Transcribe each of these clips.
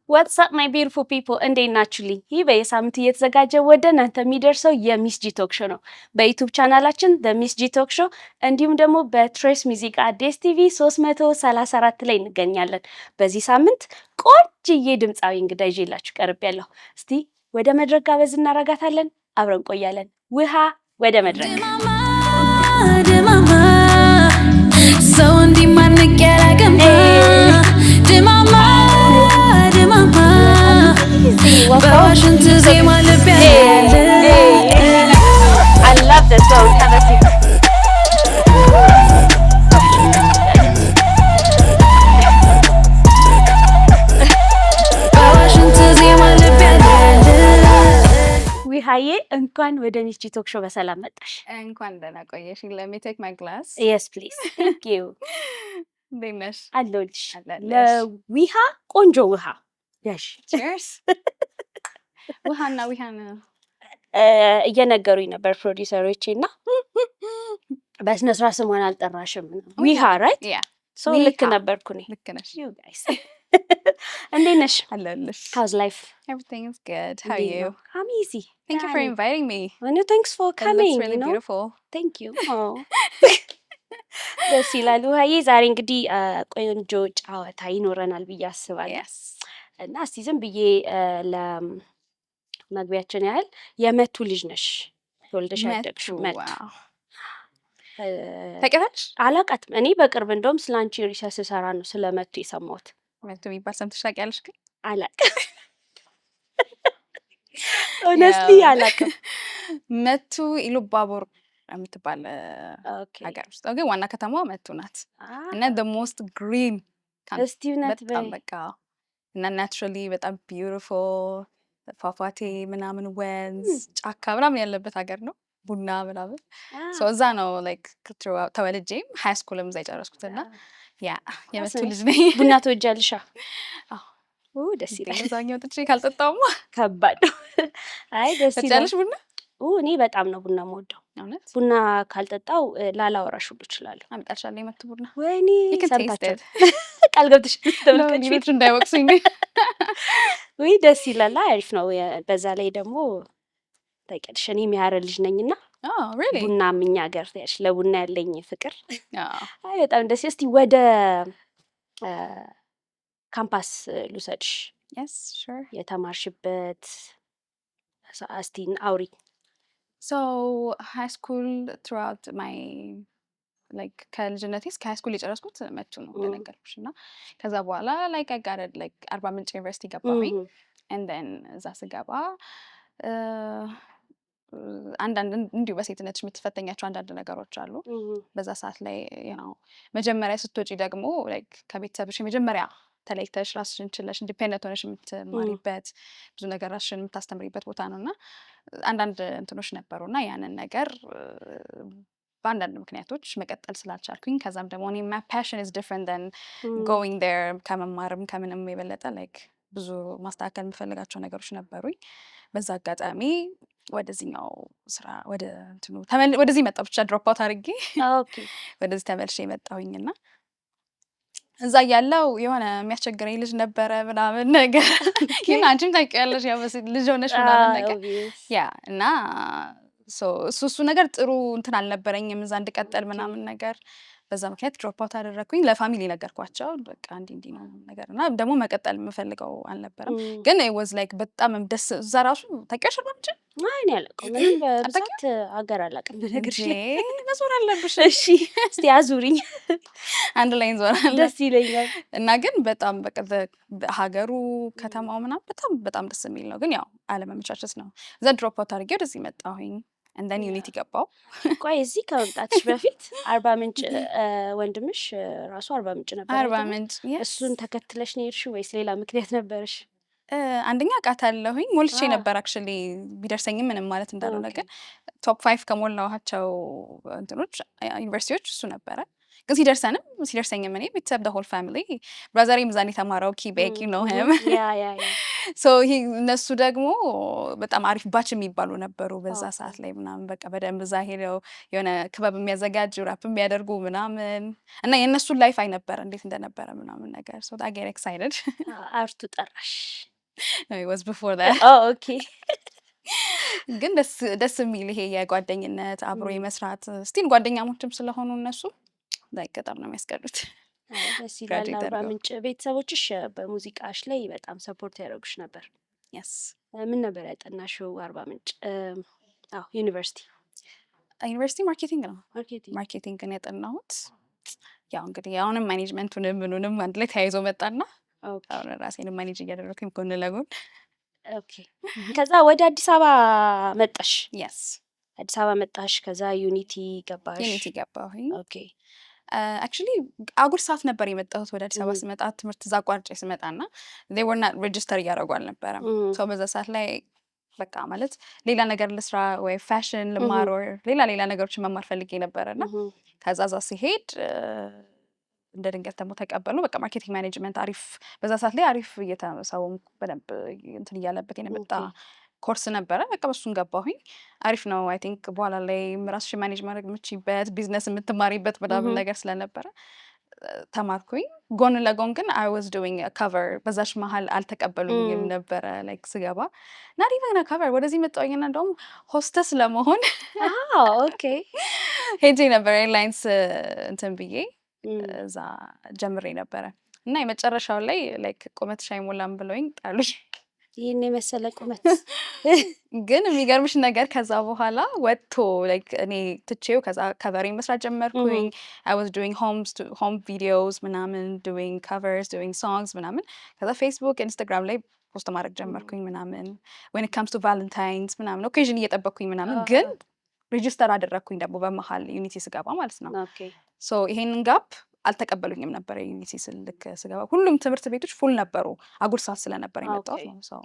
What's up my beautiful people እንዴት ናችሁልኝ? ይህ በየሳምንቱ እየተዘጋጀ ወደ እናንተ የሚደርሰው የሚስ ጂ ቶክ ሾው ነው። በዩቲዩብ ቻናላችን ሚስ ጂ ቶክ ሾው እንዲሁም ደግሞ በትሬስ ሙዚቃ ዴስቲቪ 334 ላይ እንገኛለን። በዚህ ሳምንት ቆንጅዬ ድምፃዊ እንግዳ ይዤላችሁ ቀርቤያለሁ። እስቲ ወደ መድረክ ጋበዝ እናረጋታለን። አብረን ቆያለን። ውሃ ወደ መድረክ ሰው እንዲማንቅ ያላገማ ድማማ በዋሽንት ዜማ ልብ ያለ I love this song. Have a seat. በዋሽንት ዜማ ልብ ያለ ዊሃዬ እንኳን ወደ ሚስ ጂ ቶክ ሾው በሰላም መጣሽ። እንኳን ደህና ቆየሽ። Let me take my glass. Yes please. Thank you. እንዴት ነሽ? አለሁልሽ። ለዊሃ ቆንጆ ውሃ ያሽ ቺርስ። ውሃና ዊሃን እየነገሩኝ ነበር ፕሮዲውሰሮቼ እና በስነ ስርዓት ስሟን አልጠራሽም። ዊሃ ራይት? ያ ሶ ልክ ነበርኩ እኔ። ልክ ነሽ። ዩ ጋይስ እንዴት ነሽ? አለሁልሽ። How's life? Everything is good. How are you? I'm easy. Thank you for inviting me. No, thanks for coming. It looks really beautiful. Thank you. Oh. ደስ ይላል። ውሃዬ ዛሬ እንግዲህ ቆንጆ ጨዋታ ይኖረናል ብዬ አስባለሁ። Yes. እና እስቲ ዝም ብዬ ለመግቢያችን ያህል የመቱ ልጅ ነሽ ተወልደሽ ያደግሽው? መቱ ታውቂያለሽ? አላውቃትም። እኔ በቅርብ እንደውም ስለ አንቺ ሪሰርች ስሰራ ነው ስለ መቱ የሰማሁት። መቱ የሚባል ሰምተሽ ታውቂያለሽ? ግን አላውቅም። ሆነስትሊ አላውቅም። መቱ ኢሉባቦር የምትባል ሀገር ውስጥ ግን ዋና ከተማዋ መቱ ናት። እና the most green እስቲ እውነት በጣም በቃ እና ናቹራሊ በጣም ቢዩቲፉል ፏፏቴ ምናምን ወንዝ ጫካ ምናምን ያለበት ሀገር ነው። ቡና ምናምን እዛ ነው ላይክ ተወልጄም ሃይ ስኩልም እዛ የጨረስኩትና ያ የመቱ ልጅ ነኝ። ቡና ትወጃለሽ? አዎ ደስ ይላል። እዛኛው ጥቼ ካልጠጣሁማ ከባድ ነው። አይ ደስ ይላል። ትጠጫለሽ ቡና? እኔ በጣም ነው ቡና የምወደው። እውነት ቡና ካልጠጣው ላላወራሽ ሁሉ እችላለሁ። አምጣልሻለሁ የመቱ ቡና። ወይኔ ሰምታችሁ ቃል ገብተሽ ተመልካቾች እንዳይወቅሱኝ ግን ወይ ደስ ይላል። አሪፍ ነው። በዛ ላይ ደግሞ ታውቂያለሽ እኔ የሀረር ልጅ ነኝና ቡናም እኛ ሀገር ያሽ ለቡና ያለኝ ፍቅር አይ በጣም ደስ እስቲ ወደ ካምፓስ ልውሰድሽ። Yes, sure. የተማርሽበት እስቲ አውሪ። So high school throughout my like ከልጅነቴ እስከ high school የጨረስኩት መቱ ነው እንደነገርኩሽ እና ከዛ በኋላ like I got it like አርባ ምንጭ ዩኒቨርሲቲ ገባሁኝ and then እዛ ስገባ አንዳንድ እንዲሁ በሴትነትሽ የምትፈተኛቸው አንዳንድ ነገሮች አሉ። በዛ ሰዓት ላይ መጀመሪያ ስትወጪ ደግሞ like ከቤተሰብሽ የመጀመሪያ ተለይተሽ ራስሽን ችለሽ ኢንዲፔንደንት ሆነሽ የምትማሪበት ብዙ ነገር ራስሽን የምታስተምሪበት ቦታ ነው እና አንዳንድ እንትኖች ነበሩ እና ያንን ነገር በአንዳንድ ምክንያቶች መቀጠል ስላልቻልኩኝ ከዛም ደግሞ እኔ my passion is different than going there ከመማርም ከምንም የበለጠ like ብዙ ማስተካከል የምፈልጋቸው ነገሮች ነበሩኝ። በዛ አጋጣሚ ወደዚህኛው ስራ ወደዚህ መጣሁ። ብቻ ድሮፕ አውት አድርጌ ወደዚህ ተመልሼ መጣሁኝና እዛ ያለው የሆነ የሚያስቸግረኝ ልጅ ነበረ ምናምን ነገር ግን አንቺም ታውቂያለሽ ያው ልጅ ሆነሽ ምናምን ነገር ያ እና እሱ ነገር ጥሩ እንትን አልነበረኝም እዛ እንድቀጠል ምናምን ነገር በዛ ምክንያት ድሮፕ አውት አደረኩኝ። ለፋሚሊ ነገርኳቸው በቃ እንዲህ ነው ነገር እና ደግሞ መቀጠል የምፈልገው አልነበረም። ግን it was like በጣም ደስ እዛ ራሱ ታውቂያለሽ ባንቺ አይ እኔ አላውቅም። ምንም በብዛት ሀገር አላውቅም በነገርሽ ላይ መዞር አለብሽ። እሺ እስቲ አዙሪኝ አንድ ላይ እንዞራለን። ደስ ይለኛል። እና ግን በጣም በቃ ሀገሩ ከተማው ምናምን በጣም ደስ የሚል ነው። ግን ያው አለመመቻቸት ነው። እዛ ድሮፕ አውት አድርጌ ወደዚህ መጣሁኝ and then ዩኒቲ ገባሁ። ቆይ እዚህ ከመምጣትሽ በፊት አርባ ምንጭ ወንድምሽ ራሱ አርባ ምንጭ ነበር? አርባ ምንጭ እሱን ተከትለሽ ነው የሄድሽው ወይስ ሌላ ምክንያት ነበርሽ? አንደኛ አውቃታለሁኝ ሞልቼ ነበር አክቹሊ ቢደርሰኝም ምንም ማለት እንዳልሆነ ግን ቶፕ 5 ከሞላኋቸው እንትኖች ዩኒቨርሲቲዎች እሱ ነበረ። ግን ሲደርሰኝም እኔ ቤተሰብ the whole family ብራዘሬም እዛ ነው የተማረው ኪቤክ you know him ሶ እነሱ ደግሞ በጣም አሪፍ ባች የሚባሉ ነበሩ በዛ ሰዓት ላይ ምናምን በቃ በደንብ እዛ ሄደው የሆነ ክበብ የሚያዘጋጅ ራፕ የሚያደርጉ ምናምን እና የእነሱን ላይፍ አይ ነበረ እንዴት እንደነበረ ምናምን ነገር ሶ I get excited. አርቱ ጠራሽ? No, it was before that. ኦኬ። ግን ደስ የሚል ይሄ የጓደኝነት አብሮ የመስራት ስቲል ጓደኛሞችም ስለሆኑ እነሱ በጣም ነው የሚያስቀዱት። ደስ ይላል። አርባ ምንጭ ቤተሰቦችሽ በሙዚቃሽ ላይ በጣም ሰፖርት ያደረጉሽ ነበር? የስ። ምን ነበር ያጠናሽው አርባ ምንጭ? አዎ ዩኒቨርሲቲ ማርኬቲንግ ነው። ማርኬቲንግን ያጠናሁት ያው እንግዲህ አሁንም ማኔጅመንቱንም ምኑንም አንድ ላይ ተያይዞ መጣና አሁን ራሴንም ማኔጅ እያደረኩኝ ጎን ለጎን። ኦኬ። ከዛ ወደ አዲስ አበባ መጣሽ? የስ። አዲስ አበባ መጣሽ። ከዛ ዩኒቲ ገባሽ? ዩኒቲ ገባሁኝ። ኦኬ። አክቹሊ አጉል ሰዓት ነበር የመጣሁት ወደ አዲስ አበባ ስመጣ ትምህርት እዛ አቋርጬ ስመጣና they were not register እያደረጉ አልነበረም። ሰው በዛ ሰዓት ላይ በቃ ማለት ሌላ ነገር ልስራ ወይ ፋሽን ልማር ወይ ሌላ ነገሮችን መማር ፈልጌ ነበረና ከዛ እዛ ሲሄድ እንደ ድንገት ደግሞ ተቀበሉ። በቃ ማርኬቲንግ ማኔጅመንት አሪፍ በዛ ሰዓት ላይ አሪፍ ሰውም በደንብ እንትን እያለበት የመጣ ኮርስ ነበረ። በቃ በሱን ገባሁኝ። አሪፍ ነው። አይ ቲንክ በኋላ ላይ ራስሽን ማኔጅ ማድረግ የምችይበት ቢዝነስ የምትማሪበት ምናምን ነገር ስለነበረ ተማርኩኝ። ጎን ለጎን ግን አይ ዋዝ ዱዊንግ ከቨር በዛች መሀል አልተቀበሉኝም ነበረ። ላይክ ስገባ ናት ኢቨን ከቨር ወደዚህ መጣሁኝና እንደውም ሆስተስ ለመሆን ኦኬ ሄጄ ነበር ኤርላይንስ እንትን ብዬ እዛ ጀምሬ ነበረ እና የመጨረሻው ላይ ላይክ ቁመትሽ አይሞላም ብለውኝ ጣሉኝ። ይህን የመሰለ ቁመት ግን የሚገርምሽ ነገር ከዛ በኋላ ወጥቶ ላይክ እኔ ትቼው ከዛ ከቨሪንግ መስራት ጀመርኩኝ። አይ ዋዝ ዱዊንግ ሆም ቪዲዮስ ምናምን ዱዊንግ ከቨርስ ዱዊንግ ሶንግስ ምናምን ከዛ ፌስቡክ ኢንስታግራም ላይ ፖስት ማድረግ ጀመርኩኝ ምናምን when it comes to valentines ምናምን ኦኬዥን እየጠበቅኩኝ ምናምን ግን ሬጂስተር አደረግኩኝ ደግሞ በመሀል ዩኒቲ ስገባ ማለት ነው። ሶ ይሄንን ጋፕ አልተቀበሉኝም ነበር። ዩኒቲ ልክ ስገባ ሁሉም ትምህርት ቤቶች ፉል ነበሩ። አጉል ሰዓት ስለነበር የመጣሁት ነው። ሶ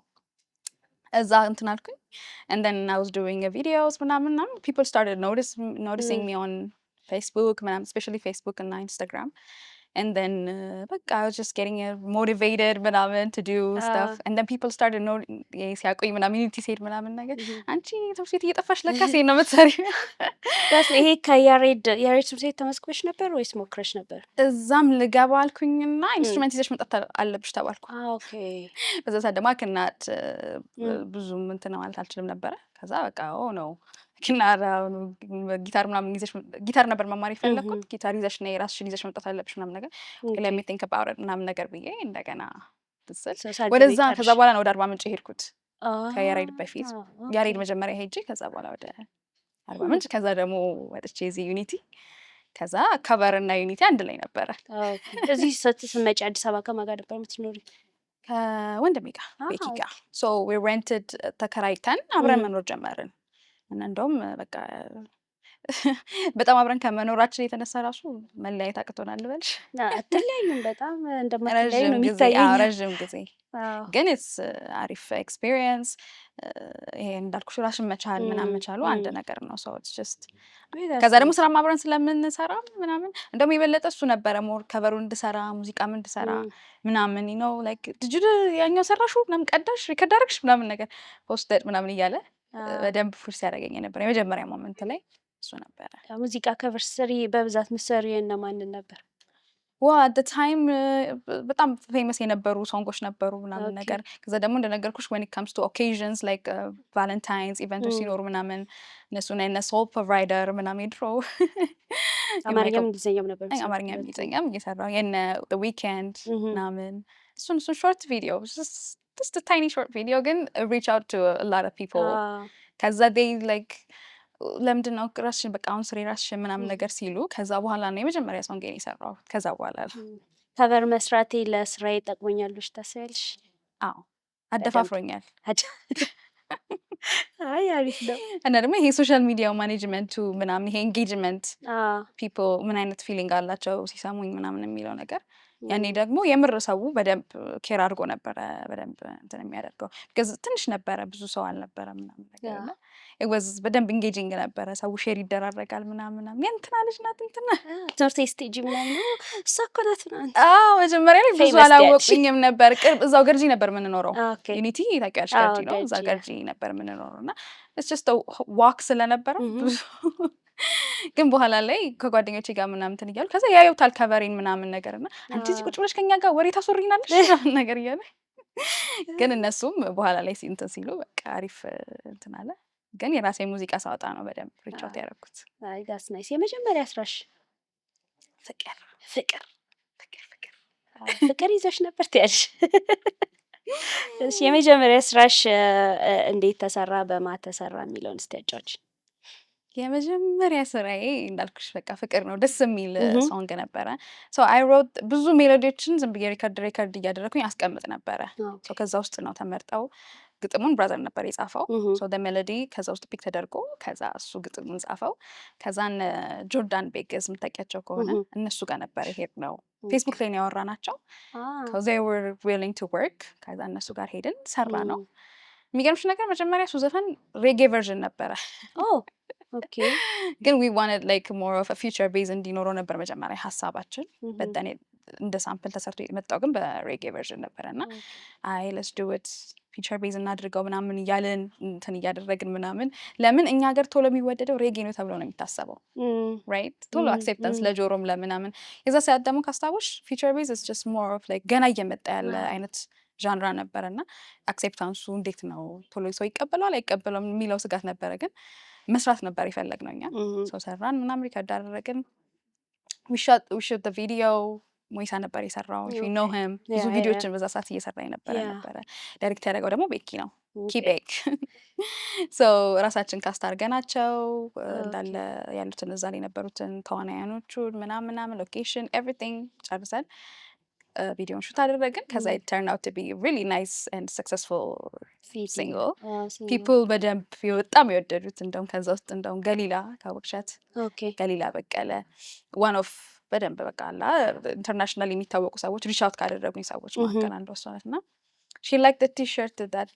እዛ እንትን አልኩኝ and then I was doing videos ምናምን people started noticing me on Facebook ምናምን especially Facebook እና Instagram and then በቃ I was just getting motivated ምናምን to do stuff and then people started ሲያውቁኝ ምናምን ዩኒቲ ሲሄድ ምናምን ነገር አንቺ ትምህርት ቤት እየጠፋሽ ለካ ሴት ነው የምትሰሪው። ይሄ ከያሬድ ትምህርት ቤት ተመስክረሽ ነበር ወይስ ሞክረሽ ነበር? እዛም ልገባ አልኩኝና ኢንስትሩመንት ይዘሽ መምጣት አለብሽ ተባልኩ። ኦኬ። በዛ ሰዓት ደግሞ ክናት ብዙም እንትን ማለት አልችልም ነበረ። ከዛ በቃ ነው ጊታር ምናምን ይዘሽ ጊታር ነበር መማር የፈለኩት። ጊታር ይዘሽ ነይ ራስሽን ይዘሽ መምጣት አለብሽ ምናምን ነገር let me think about it ምናምን ነገር ብዬ እንደገና ወደዛ ከዛ በኋላ ነው ወደ አርባ ምንጭ ሄድኩት ከያሬድ በፊት። ያሬድ መጀመሪያ ሄጄ ከዛ በኋላ ወደ አርባ ምንጭ ከዛ ደግሞ ወጥቼ እዚህ ዩኒቲ ከዛ ከቨር እና ዩኒቲ አንድ ላይ ነበረ። እዚህ ስትመጪ አዲስ አበባ ከማን ጋር ነበር የምትኖሪ? ከወንድሜ ጋር ቤኪ ጋር። ሶ we rented ተከራይተን አብረን መኖር ጀመርን እና እንደውም በቃ በጣም አብረን ከመኖራችን የተነሳ ራሱ መለያየት አቅቶናል ልበልሽ። አትለያዩም? በጣም እንደማትለያዩ ነው የሚታየኝ። ረዥም ጊዜ ግን አሪፍ ኤክስፒሪየንስ። ይሄ እንዳልኩሽ ራስሽን መቻል ምናምን መቻሉ አንድ ነገር ነው። ሶ ኢትስ ጀስት ከዛ ደግሞ ስራም አብረን ስለምንሰራ ምናምን እንደውም የበለጠ እሱ ነበረ ሞር ከቨሩ እንድሰራ ሙዚቃም እንድሰራ ምናምን ነው ላይክ ድጅ ያኛው ሰራሹ ምናምን ቀዳሽ ሪከርድ አደረግሽ ምናምን ነገር ፖስትድ ምናምን እያለ በደንብ ፉርስ ያደረገኝ ነበር። የመጀመሪያ ሞመንት ላይ እሱ ነበረ። ሙዚቃ ከቨር ስሪ በብዛት ምሰሪ እነማንን ነበር? አት ታይም በጣም ፌመስ የነበሩ ሶንጎች ነበሩ ምናምን ነገር። ከዛ ደግሞ እንደነገርኩሽ when it comes to occasions like valentines ኢቨንቶች ሲኖሩ ምናምን እነሱን እነ ሶል ፕሮቫይደር ምናምን ድሮ አማርኛም እንግሊዝኛም ነበር። አማርኛም እንግሊዝኛም እየሰራሁ የነ the weekend ምናምን እሱን ሾርት ቪዲዮ just a tiny short video ግን reach out to a lot of people ከዛ they like ለምንድን ነው ራስሽን በቃ አሁን ስሬ ራስሽን ምናምን ነገር ሲሉ ከዛ በኋላ ነው የመጀመሪያ ሶንጌን የሰራሁት። ከዛ በኋላ ከቨር መስራቴ ለስራዬ ጠቅሞኛለሽ ታስቢያለሽ? አዎ አደፋፍሮኛል። አይ አሪፍ ነው። እና ደግሞ ይሄ ሶሻል ሚዲያው ማኔጅመንቱ ምናምን ይሄ ኤንጌጅመንት ፒፕል ምን አይነት ፊሊንግ አላቸው ሲሰሙኝ ምናምን የሚለው ነገር ያኔ ደግሞ የምር ሰው በደንብ ኬር አድርጎ ነበረ በደንብ እንትን የሚያደርገው ትንሽ ነበረ ብዙ ሰው አልነበረም ምናምን ነገር እና ወዝ በደንብ ኢንጌጂንግ ነበረ። ሰው ሼር ይደራረጋል ምናምን የእንትና ልጅ ናት እንትና ትምህርት ስቴጅ ምናምን እሷ እኮ ናት ምናምን። መጀመሪያ ላይ ብዙ አላወቁኝም ነበር። ቅርብ እዛው ገርጂ ነበር የምንኖረው። ዩኒቲ ታውቂያለሽ? ገርጂ ነው። እዛ ገርጂ ነበር የምንኖረው እና ጀስት ዋክ ስለነበረ ብዙ ግን በኋላ ላይ ከጓደኞቼ ጋር ምናምን እንትን እያሉ ከዛ ያዩታል ከቨሬን ምናምን ነገር እና አንቺ እዚህ ቁጭ ብለሽ ከኛ ጋር ወሬ ታስወሪናለሽ ምናምን ነገር እያለ ግን እነሱም በኋላ ላይ እንትን ሲሉ በቃ አሪፍ እንትን አለ። ግን የራሴ ሙዚቃ ሳወጣ ነው በደንብ ሪች አውት ያደረኩት። አይ ዳስ ናይስ። የመጀመሪያ ስራሽ ፍቅር ፍቅር ፍቅር ፍቅር ፍቅር ይዞሽ ነበር ትያለሽ? እሺ የመጀመሪያ ስራሽ እንዴት ተሰራ፣ በማን ተሰራ የሚለውን እስቲ አጫውች። የመጀመሪያ ስራዬ እንዳልኩሽ በቃ ፍቅር ነው። ደስ የሚል ሶንግ ነበረ። ሶ አይ ሮት ብዙ ሜሎዲዎችን ዝም ብዬ ሪከርድ እያደረኩኝ አስቀምጥ ነበረ። ሶ ከዛ ውስጥ ነው ተመርጠው ግጥሙን ብራዘር ነበር የጻፈው። ሶ ደ ሜሎዲ ከዛ ውስጥ ፒክ ተደርጎ ከዛ እሱ ግጥሙን ጻፈው። ከዛን ጆርዳን ቤግስ የምታውቂያቸው ከሆነ እነሱ ጋር ነበር የሄድነው። ፌስቡክ ላይ ነው ያወራናቸው። they were willing to work። ከዛ እነሱ ጋር ሄድን ሰራ ነው። የሚገርምሽ ነገር መጀመሪያ እሱ ዘፈን ሬጌ ቨርዥን ነበረ። ኦኬ ግን we wanted like more of a future base እንዲኖረው ነበር መጀመሪያ ሀሳባችን። በደኔ እንደ ሳምፕል ተሰርቶ የመጣው ግን በሬጌ ቨርዥን ነበረ እና አይ let's do it ፊቸር ቤዝ እናድርገው ምናምን እያልን እንትን እያደረግን ምናምን ለምን እኛ ሀገር ቶሎ የሚወደደው ሬጌ ነው ተብሎ ነው የሚታሰበው። ራይት ቶሎ አክሴፕታንስ ለጆሮም ለምናምን የዛ ሰዓት ደግሞ ካስታወሽ ፊቸር ቤዝ is just more of like ገና እየመጣ ያለ አይነት ዣንራ ነበረ እና አክሴፕታንሱ እንዴት ነው ቶሎ ሰው ይቀበለዋል አይቀበለውም የሚለው ስጋት ነበረ። ግን መስራት ነበር የፈለግነው እኛ። ሰው ሰራን ምናምን ሪከርድ አደረግን። we shot the video ሞይሳ ነበር የሰራው። you know him ብዙ ቪዲዮችን በዛ ሰዓት እየሰራ ነበረ። ዳይሬክት ያደረገው ደግሞ ቤኪ ነው። ኪቤክ ሶ ራሳችን ካስት አድርገናቸው እንዳለ ያሉትን እዛ ላይ የነበሩትን ተዋናያኖቹን ምናምን ሎኬሽን ኤቭሪቲንግ ጨርሰን ቪዲዮን ሹት አደረግን። ከዛ it turned out to be really nice and successful single. people በደንብ በጣም የወደዱት እንደውም ከዛ ውስጥ እንደውም ገሊላ ካወቅሻት? ገሊላ በቀለ one of በደንብ በቃ አላ ኢንተርናሽናል የሚታወቁ ሰዎች ሪች አውት ካደረጉኝ ሰዎች መካከል አንዷ እሷ ናት እና she liked the t-shirt that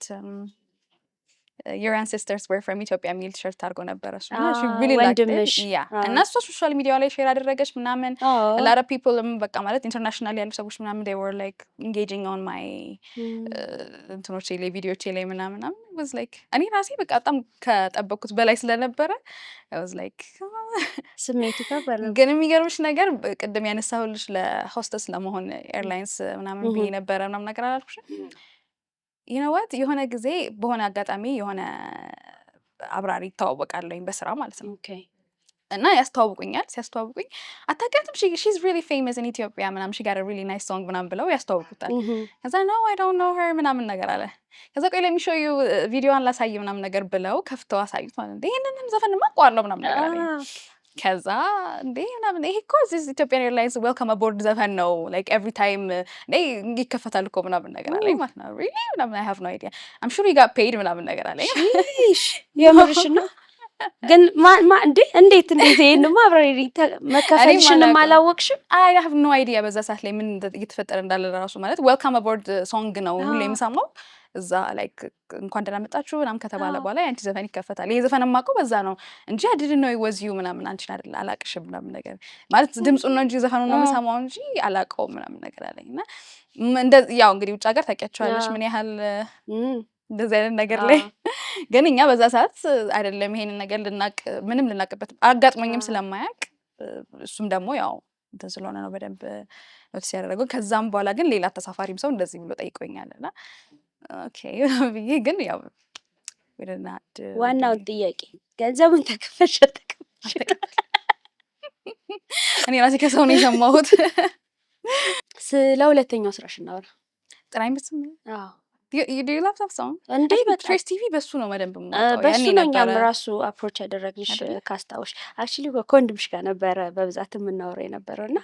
your ancestors were from Ethiopia የሚል ቲሸርት አድርጎ ነበረ እሱ እና she really liked it እና እሷ ሶሻል ሚዲያ ላይ ሼር አደረገች ምናምን a lot of people በቃ ማለት ኢንተርናሽናል ያሉ ሰዎች ምናምን they were like engaging on my እንትኖቼ ላይ ቪዲዮቼ ላይ ምናምን was like እኔ ራሴ በቃ በጣም ከጠበቅኩት በላይ ስለነበረ I was like ስሜቱ ከበር ነው። ግን የሚገርምሽ ነገር ቅድም ያነሳሁልሽ ለሆስተስ ለመሆን ኤርላይንስ ምናምን ብዬ ነበረ ምናምን ነገር አላልኩሽ? you know what የሆነ ጊዜ በሆነ አጋጣሚ የሆነ አብራሪ ይተዋወቃለኝ በስራ ማለት ነው። እና ያስተዋውቁኛል። ሲያስተዋውቁኝ አታውቂያትም she's really famous in Ethiopia ምናምን she got a really nice song ምናምን ብለው ያስተዋውቁታል። ከዛ no I don't know her ምናምን ነገር አለ። ከዛ ቆይ let me show you ቪዲዮዋን ላሳይ ምናምን ነገር ብለው ከፍተው አሳዩት ማለት ነው። ይሄንን ዘፈንማ አውቀዋለሁ ምናምን ነገር አለ። ከዛ እንዴ ምናምን ይሄ እኮ እዚህ ኢትዮጵያን ኤርላይንስ ዌልካም አቦርድ ዘፈን ነው like every time ይከፈታል እኮ ምናምን ነገር አለኝ ማለት ነው። really ምናምን I have no idea I'm sure he got paid ምናምን ነገር አለኝ። የምርሽ ነው? ግን እንዴት ይሄንማ አብራሪ መከፈልሽንም አላወቅሽም? I have no idea በዛ ሰዓት ላይ ምን እየተፈጠረ እንዳለ ራሱ ማለት ዌልካም አቦርድ ሶንግ ነው ሁሌ የምሰማው እዛ ላይክ እንኳን ደህና መጣችሁ ምናምን ከተባለ በኋላ ያንቺ ዘፈን ይከፈታል። ይሄ ዘፈን የማውቀው በዛ ነው እንጂ I didn't know it was you ምናምን አንቺን አይደል አላቅሽም ምናምን ነገር ማለት ድምፁን ነው እንጂ ዘፈኑን ነው የምሰማው እንጂ አላውቀውም ምናምን ነገር አለኝ። እና ያው እንግዲህ ውጭ ሀገር ታውቂያቸዋለሽ ምን ያህል እንደዚህ አይነት ነገር ላይ ግን እኛ በዛ ሰዓት አይደለም ይሄንን ነገር ምንም ልናቅበት አጋጥሞኝም ስለማያውቅ እሱም ደግሞ ያው እንትን ስለሆነ ነው በደንብ ኖቲስ ያደረገው። ከዛም በኋላ ግን ሌላ ተሳፋሪም ሰው እንደዚህ ብሎ ጠይቆኛል እና ኦኬ ብዬ ግን ያው ዋናውን ጥያቄ ገንዘቡን ተከፈለሽ ተከፈለሽ? እኔ ራሴ ከሰው ነው የሰማሁት። ስለ ሁለተኛው ስራሽ እናወራ። ጥራኝ በስም you do you love that song? እንዴ በትሬስ ቲቪ በሱ ነው መደንብ በሱ ነው እኛም ራሱ አፕሮች ያደረግንሽ ካስታወሽ። አክቹሊ ከወንድምሽ ጋር ነበረ በብዛት የምናወራው የነበረው እና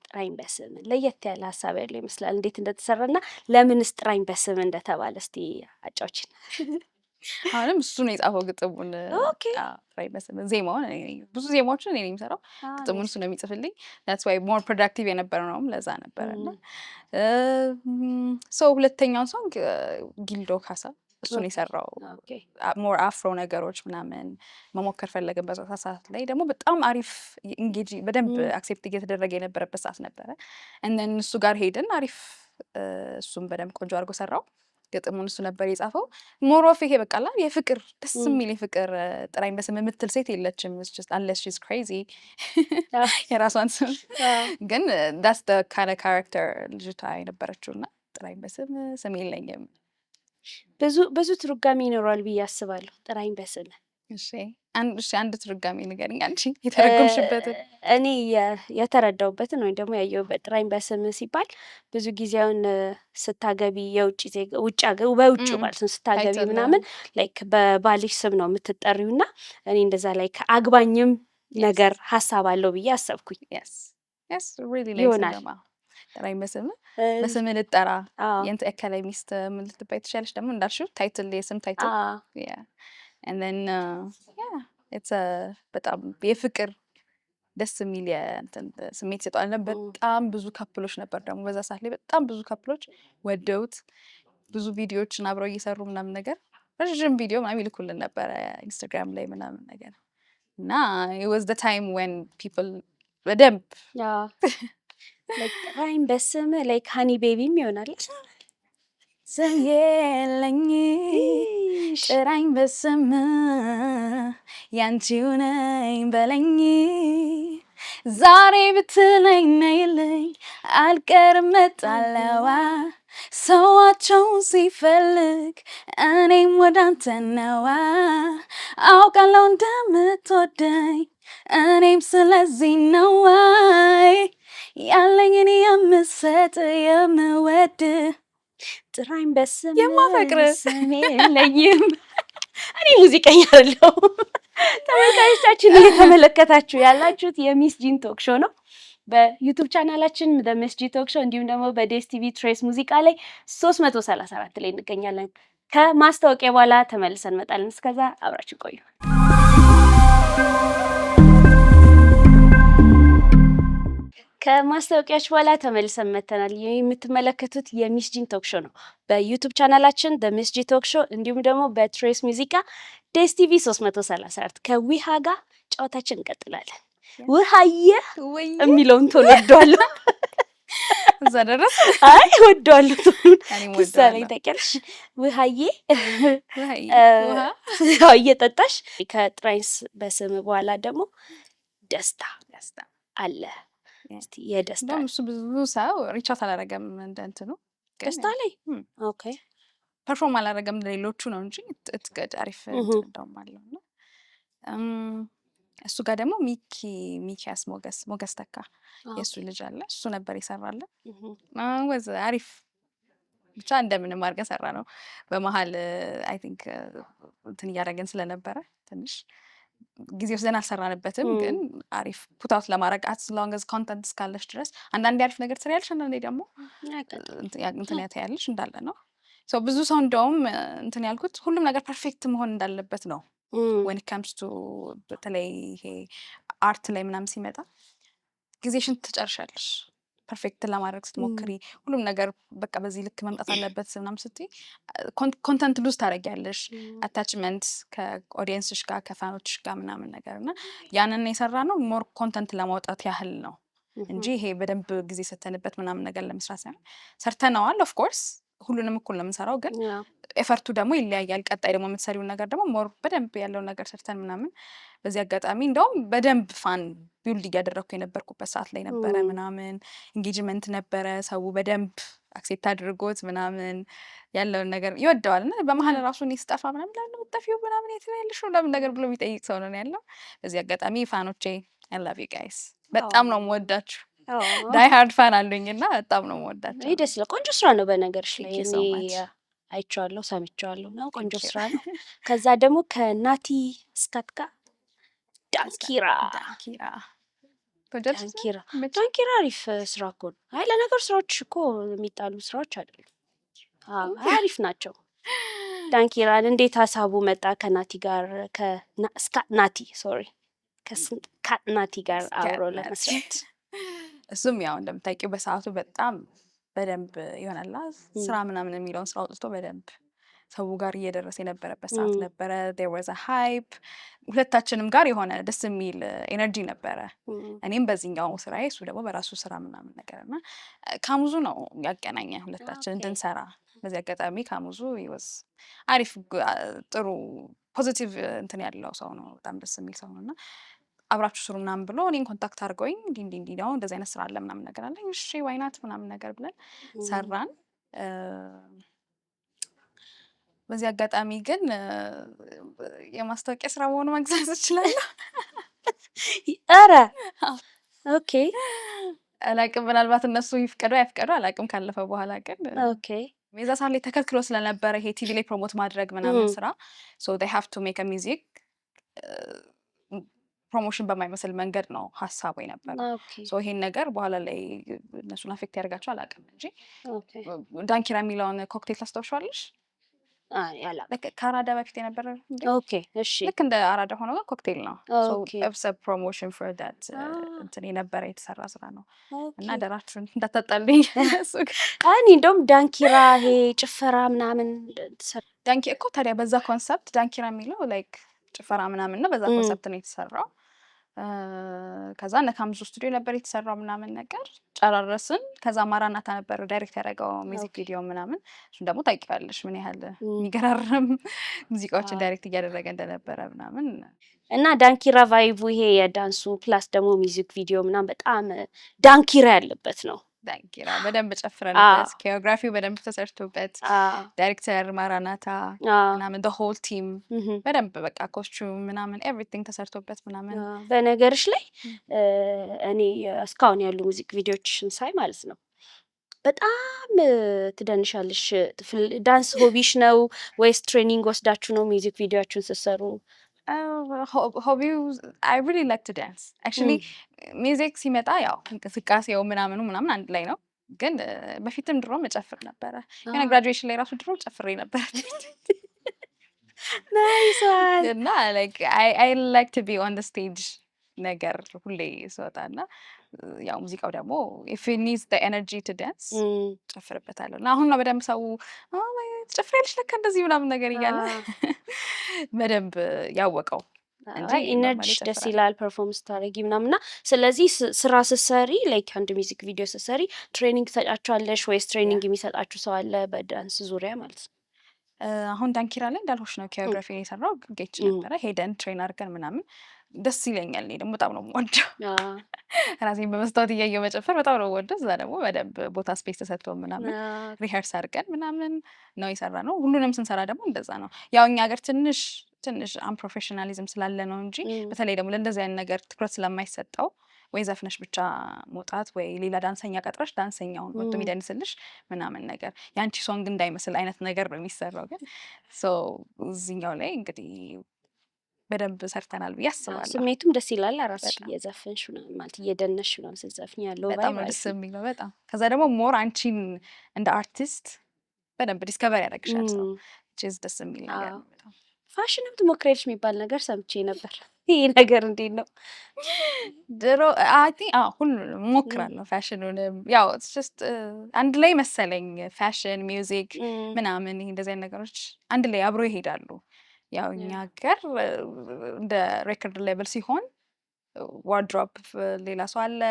ጥራኝ በስም ለየት ያለ ሀሳብ ያለው ይመስላል። እንዴት እንደተሰራና ለምንስ ጥራኝ በስም እንደተባለ እስቲ አጫውችን። አሁንም እሱ ነው የጻፈው ግጥሙን። ኦኬ ጥራኝ በስምህ ዜማውን ብዙ ዜማዎችን እኔ ነኝ የምሰራው፣ ግጥሙን እሱ ነው የሚጽፍልኝ። that's why more productive የነበረው ነውም ለዛ ነበረ። እና ሶ ሁለተኛው ሶንግ ጊልዶ ካሳ እሱ ነው የሰራው። ሞር አፍሮ ነገሮች ምናምን መሞከር ፈለግን በዛ ሰዓት ላይ ደግሞ በጣም አሪፍ ኢንጌጅ በደንብ አክሴፕት እየተደረገ የነበረበት ሰዓት ነበረ። እንደን እሱ ጋር ሄድን አሪፍ እሱም በደንብ ቆንጆ አድርጎ ሰራው። ግጥሙን እሱ ነበር የጻፈው። ሞሮፍ ይሄ በቃላ የፍቅር ደስ የሚል የፍቅር ጥራኝ በስምህ የምትል ሴት የለችም unless she's crazy የራሷን ስም ግን that's the kind of character ልጅቷ የነበረችው። እና ጥራኝ በስምህ ስም የለኝም ብዙ ትርጓሜ ይኖረዋል ብዬ አስባለሁ ጥራኝ በስምህ። እሺ አንድ ትርጓሜ ንገሪኝ አንቺ የተረጎምሽበትን። እኔ የተረዳሁበትን ወይም ደግሞ ያየሁበት ጥራኝ በስምህ ሲባል ብዙ ጊዜውን ስታገቢ በውጭ ማለት ነው ስታገቢ ምናምን ላይክ በባልሽ ስም ነው የምትጠሪው እና እኔ እንደዛ ላይክ አግባኝም ነገር ሀሳብ አለው ብዬ አሰብኩኝ። ይሆናል ጥራኝ በስምህ በስምህ ልጠራ የንት እከላይ ሚስት ምን ልትባይ ትችያለሽ ደግሞ እንዳልሽው ታይትል የስም ታይትል and then it's በጣም የፍቅር ደስ የሚል ስሜት ይሰጣል። በጣም ብዙ ካፕሎች ነበር ደግሞ በዛ ሰዓት ላይ በጣም ብዙ ካፕሎች ወደውት ብዙ ቪዲዮዎችን አብረው እየሰሩ ምናምን ነገር ረዥም ቪዲዮ ምናምን ይልኩልን ነበረ ኢንስታግራም ላይ ምናምን ነገር እና it was the time when people በደንብ ጥራኝ በስምህ ላይክ ሃኒ ቤቢም ይሆናል ስም የለኝ ጥራኝ በስምህ ያንቺው ነኝ በለኝ ዛሬ ብትለኝ ነይልኝ አልቀርም እመጣለዋ ሰዋቸውን ሲፈልግ እኔም ወዳንተ ነዋ አውቃለሁ እንደምትወደኝ እኔም ስለዚህ ነዋይ ያለኝን የምሰጥ የምወድ ጥራኝ በስምህ የማፈቅር ስም የለኝም። እኔ ሙዚቀኛ አይደለሁም። ተመልካቾቻችን እየተመለከታችሁ ያላችሁት የሚስ ጂን ቶክ ሾው ነው። በዩቲዩብ ቻናላችን ሚስ ጂ ቶክ ሾው እንዲሁም ደግሞ በዴስ ቲቪ ትሬስ ሙዚቃ ላይ 334 ላይ እንገኛለን። ከማስታወቂያ በኋላ ተመልሰን እንመጣለን። እስከዛ አብራችሁ ቆዩ። ከማስታወቂያዎች በኋላ ተመልሰን መተናል። የምትመለከቱት የሚስ ጂን ቶክ ሾው ነው። በዩቲዩብ ቻናላችን ሚስ ጂ ቶክ ሾው እንዲሁም ደግሞ በትሬስ ሙዚቃ ዴስ ቲቪ 334 ከዊሃ ጋር ጨዋታችን እንቀጥላለን። ውሃዬ የሚለውን ቶሎ ወደዋለሁ። እዛ ደረስ አይ ወደዋለሁ ምሳሌ ታውቂያለሽ? ውሃዬ ውሃ እየጠጣሽ ከጥራኝ በስምህ በኋላ ደግሞ ደስታ አለ። እስቲ የደስታ እሱ ብዙ ሰው ሪቻት አላደረገም እንደ እንትኑ ደስታ ላይ ኦኬ ፐርፎርም አላደረገም ለሌሎቹ ነው እንጂ እትገድ አሪፍ እንደውም አለው እና እሱ ጋር ደግሞ ሚኪያስ ሞገስ ተካ የእሱ ልጅ አለ እሱ ነበር የሰራለን ወዝ አሪፍ ብቻ እንደምንም አድርገን ሰራ ነው። በመሀል አይ ቲንክ እንትን እያደረገን ስለነበረ ትንሽ ጊዜ ወስደን አልሰራንበትም፣ ግን አሪፍ ፑታውት ለማድረግ አስ ሎንግ አዝ ኮንተንት እስካለሽ ድረስ አንዳንዴ አሪፍ ነገር ትሰሪያለሽ፣ አንዳንዴ ደግሞ እንትን ያታያለሽ እንዳለ ነው። ሶ ብዙ ሰው እንደውም እንትን ያልኩት ሁሉም ነገር ፐርፌክት መሆን እንዳለበት ነው። when it comes to በተለይ ይሄ አርት ላይ ምናምን ሲመጣ ጊዜሽን ትጨርሻለሽ ፐርፌክት ለማድረግ ስትሞክሪ፣ ሁሉም ነገር በቃ በዚህ ልክ መምጣት አለበት ምናምን ስትይ ኮንተንት ሉዝ ታደርጊያለሽ፣ አታችመንት ከኦዲየንስሽ ጋር ከፋኖችሽ ጋር ምናምን ነገር እና ያንን የሰራ ነው ሞር ኮንተንት ለማውጣት ያህል ነው እንጂ ይሄ በደንብ ጊዜ ሰተንበት ምናምን ነገር ለመስራት ሳይሆን ሰርተነዋል። ኦፍ ኮርስ ሁሉንም እኩል ነው የምንሰራው፣ ግን ኤፈርቱ ደግሞ ይለያያል። ቀጣይ ደግሞ የምትሰሪውን ነገር ደግሞ ሞር በደንብ ያለውን ነገር ሰርተን ምናምን በዚህ አጋጣሚ እንደውም በደንብ ፋን ቢውልድ እያደረግኩ የነበርኩበት ሰዓት ላይ ነበረ። ምናምን ኢንጌጅመንት ነበረ፣ ሰው በደንብ አክሴፕት አድርጎት ምናምን ያለውን ነገር ይወደዋል። እና በመሀል ራሱ እኔ ስጠፋ ምናምን ለምን የምጠፊው ምናምን የት ነው ያለሽው ለምን ነገር ብሎ የሚጠይቅ ሰው ነው ያለው። በዚህ አጋጣሚ ፋኖቼ አይ ላቭ ዩ ጋይስ፣ በጣም ነው የምወዳችሁ። ዳይ ሃርድ ፋን አሉኝ እና በጣም ነው የምወዳቸው። ይህ ደስ ይላል። ቆንጆ ስራ ነው በነገርሽ ላይ እኔ አይቼዋለሁ ሰምቼዋለሁ እና ቆንጆ ስራ ነው። ከዛ ደግሞ ከናቲ ስካት ጋር ዳንኪራ አሪፍ ስራ እኮ ነው። አይ ለነገሩ ስራዎች እኮ የሚጣሉ ስራዎች አይደሉም፣ አሪፍ ናቸው። ዳንኪራን እንዴት ሀሳቡ መጣ ከናቲ ጋር ናቲ ሶሪ ከናቲ ጋር አብሮ ለመስራት? እሱም ያው እንደምታውቂው በሰዓቱ በጣም በደንብ ይሆናላ ስራ ምናምን የሚለውን ስራ አውጥቶ በደንብ ሰው ጋር እየደረሰ የነበረበት ሰዓት ነበረ። there was a hype ሁለታችንም ጋር የሆነ ደስ የሚል ኤነርጂ ነበረ። እኔም በዚህኛው ስራዬ እሱ ደግሞ በራሱ ስራ ምናምን ነገር እና ካሙዙ ነው ያገናኘ ሁለታችን እንድንሰራ። በዚህ አጋጣሚ ካሙዙ was አሪፍ ጥሩ ፖዚቲቭ እንትን ያለው ሰው ነው። በጣም ደስ የሚል ሰው ነው እና አብራችሁ ስሩ ምናምን ብሎ እኔን ኮንታክት አድርገውኝ እንዲህ ነው እንደዚህ አይነት ስራ አለ ምናምን ነገር አለኝ። እሺ ዋይናት ምናምን ነገር ብለን ሰራን። በዚህ አጋጣሚ ግን የማስታወቂያ ስራ መሆኑ መግዛት እችላለሁ። ኧረ ኦኬ አላቅም፣ ምናልባት እነሱ ይፍቀዱ አይፍቀዱ አላቅም። ካለፈ በኋላ ግን ኦኬ የዛ ሰዓት ላይ ተከልክሎ ስለነበረ ይሄ ቲቪ ላይ ፕሮሞት ማድረግ ምናምን ስራ so they have to make a music ፕሮሞሽን በማይመስል መንገድ ነው ሀሳቡ የነበረው። ሶ ይሄን ነገር በኋላ ላይ እነሱን አፌክት ያደርጋቸው አላውቅም እንጂ ዳንኪራ የሚለውን ኮክቴል ታስታውሻለሽ? ከአራዳ በፊት የነበረ ልክ እንደ አራዳ ሆኖ ኮክቴል ነው። ፕሮሞሽን ፎር ዳት እንትን የነበረ የተሰራ ስራ ነው እና ደራችሁን እንዳታጣልኝ። እኔ እንደውም ዳንኪራ ይሄ ጭፈራ ምናምን ዳንኪ እኮ ታዲያ በዛ ኮንሰፕት ዳንኪራ የሚለው ላይክ ጭፈራ ምናምን ነው። በዛ ኮንሰፕት ነው የተሰራው። ከዛ እነ ካሙዙ ስቱዲዮ ነበር የተሰራው ምናምን ነገር ጨራረስን። ከዛ ማራናታ ነበር ዳይሬክት ያደረገው ሚውዚክ ቪዲዮ ምናምን። እሱን ደግሞ ታውቂዋለሽ ምን ያህል የሚገራርም ሙዚቃዎችን ዳይሬክት እያደረገ እንደነበረ ምናምን እና ዳንኪራ ቫይቡ ይሄ የዳንሱ ፕላስ ደግሞ ሚውዚክ ቪዲዮ ምናምን በጣም ዳንኪራ ያለበት ነው። ዳንኪራ በደንብ ጨፍረንበት፣ ኮሪዮግራፊው በደንብ ተሰርቶበት፣ ዳይሬክተር ማራናታ ምናምን the whole team በደንብ በቃ ኮስቹም ምናምን ኤቭሪቲንግ ተሰርቶበት ምናምን። በነገርሽ ላይ እኔ እስካሁን ያሉ ሙዚክ ቪዲዮዎችሽን ሳይ ማለት ነው በጣም ትደንሻለሽ። ዳንስ ሆቢሽ ነው ወይስ ትሬኒንግ ወስዳችሁ ነው ሚውዚክ ቪዲዮዎችን ስትሰሩ? ሆቢው I really like to dance actually ሚውዚክ ሲመጣ ያው እንቅስቃሴው ምናምን አንድ ላይ ነው። ግን በፊትም ድሮ መጨፍር ነበረ። የሆነ ግራጁዌሽን ላይ ራሱ ድሮ ጨፍሬ ነበር። ናይስ ዋን እና like I like to be on the stage ነገር ሁሌ ስወጣና ያው ሙዚቃው ደግሞ if it needs the energy to dance ጨፍርበታለሁ። እና አሁን ነው በደንብ ሰው ትጨፍሪያለሽ ለካ እንደዚህ ምናምን ነገር እያለ በደንብ ያወቀው እንጂ ኢነርጂሽ ደስ ይላል ፐርፎርምንስ ታደርጊ ምናምን። እና ስለዚህ ስራ ስትሰሪ ላይክ አንድ ሚውዚክ ቪዲዮ ስትሰሪ ትሬኒንግ ትሰጫቸዋለሽ ወይስ ትሬኒንግ የሚሰጣችሁ ሰው አለ በዳንስ ዙሪያ ማለት ነው? አሁን ዳንኪራ ላይ እንዳልሆሽ ነው ኮሪዮግራፊ የሰራው ጌች ነበረ። ሄደን ትሬን አድርገን ምናምን ደስ ይለኛል። እኔ ደግሞ በጣም ነው የምወደው ራሴን በመስታወት እያየሁ መጨፈር በጣም ነው የምወደው። እዛ ደግሞ በደንብ ቦታ ስፔስ ተሰጥቶ ምናምን ሪሀርስ አድርገን ምናምን ነው የሰራ ነው። ሁሉንም ስንሰራ ደግሞ እንደዛ ነው። ያው እኛ ሀገር ትንሽ አንፕሮፌሽናሊዝም ስላለ ነው እንጂ በተለይ ደግሞ ለእንደዚህ አይነት ነገር ትኩረት ስለማይሰጠው ወይ ዘፍነሽ ብቻ መውጣት ወይ ሌላ ዳንሰኛ ቀጥረሽ ዳንሰኛውን ወጥቶ የሚደንስልሽ ምናምን ነገር የአንቺ ሶንግ እንዳይመስል አይነት ነገር ነው የሚሰራው። ግን እዚህኛው ላይ እንግዲህ በደንብ ሰርተናል ብዬ አስባለሁ። ስሜቱም ደስ ይላል። ራስሽ እየዘፈንሽ ማለት እየደነሽ ምናምን ስትዘፍኝ ያለው በጣም ደስ የሚለው በጣም። ከዛ ደግሞ ሞር አንቺን እንደ አርቲስት በደንብ ዲስከቨር ያደርግሻል ሰው ደስ የሚል ነገር ነው በጣም። ፋሽንም ትሞክሪያለሽ የሚባል ነገር ሰምቼ ነበር። ይሄ ነገር እንዴት ነው? ድሮ ሁሉንም እሞክራለሁ። ፋሽኑንም ያው ጀስት አንድ ላይ መሰለኝ ፋሽን ሚውዚክ ምናምን ይሄ እንደዚህ አይነት ነገሮች አንድ ላይ አብሮ ይሄዳሉ። ያው እኛ ሀገር እንደ ሬኮርድ ሌቭል ሲሆን ዋርድሮፕ ሌላ ሰው አለ፣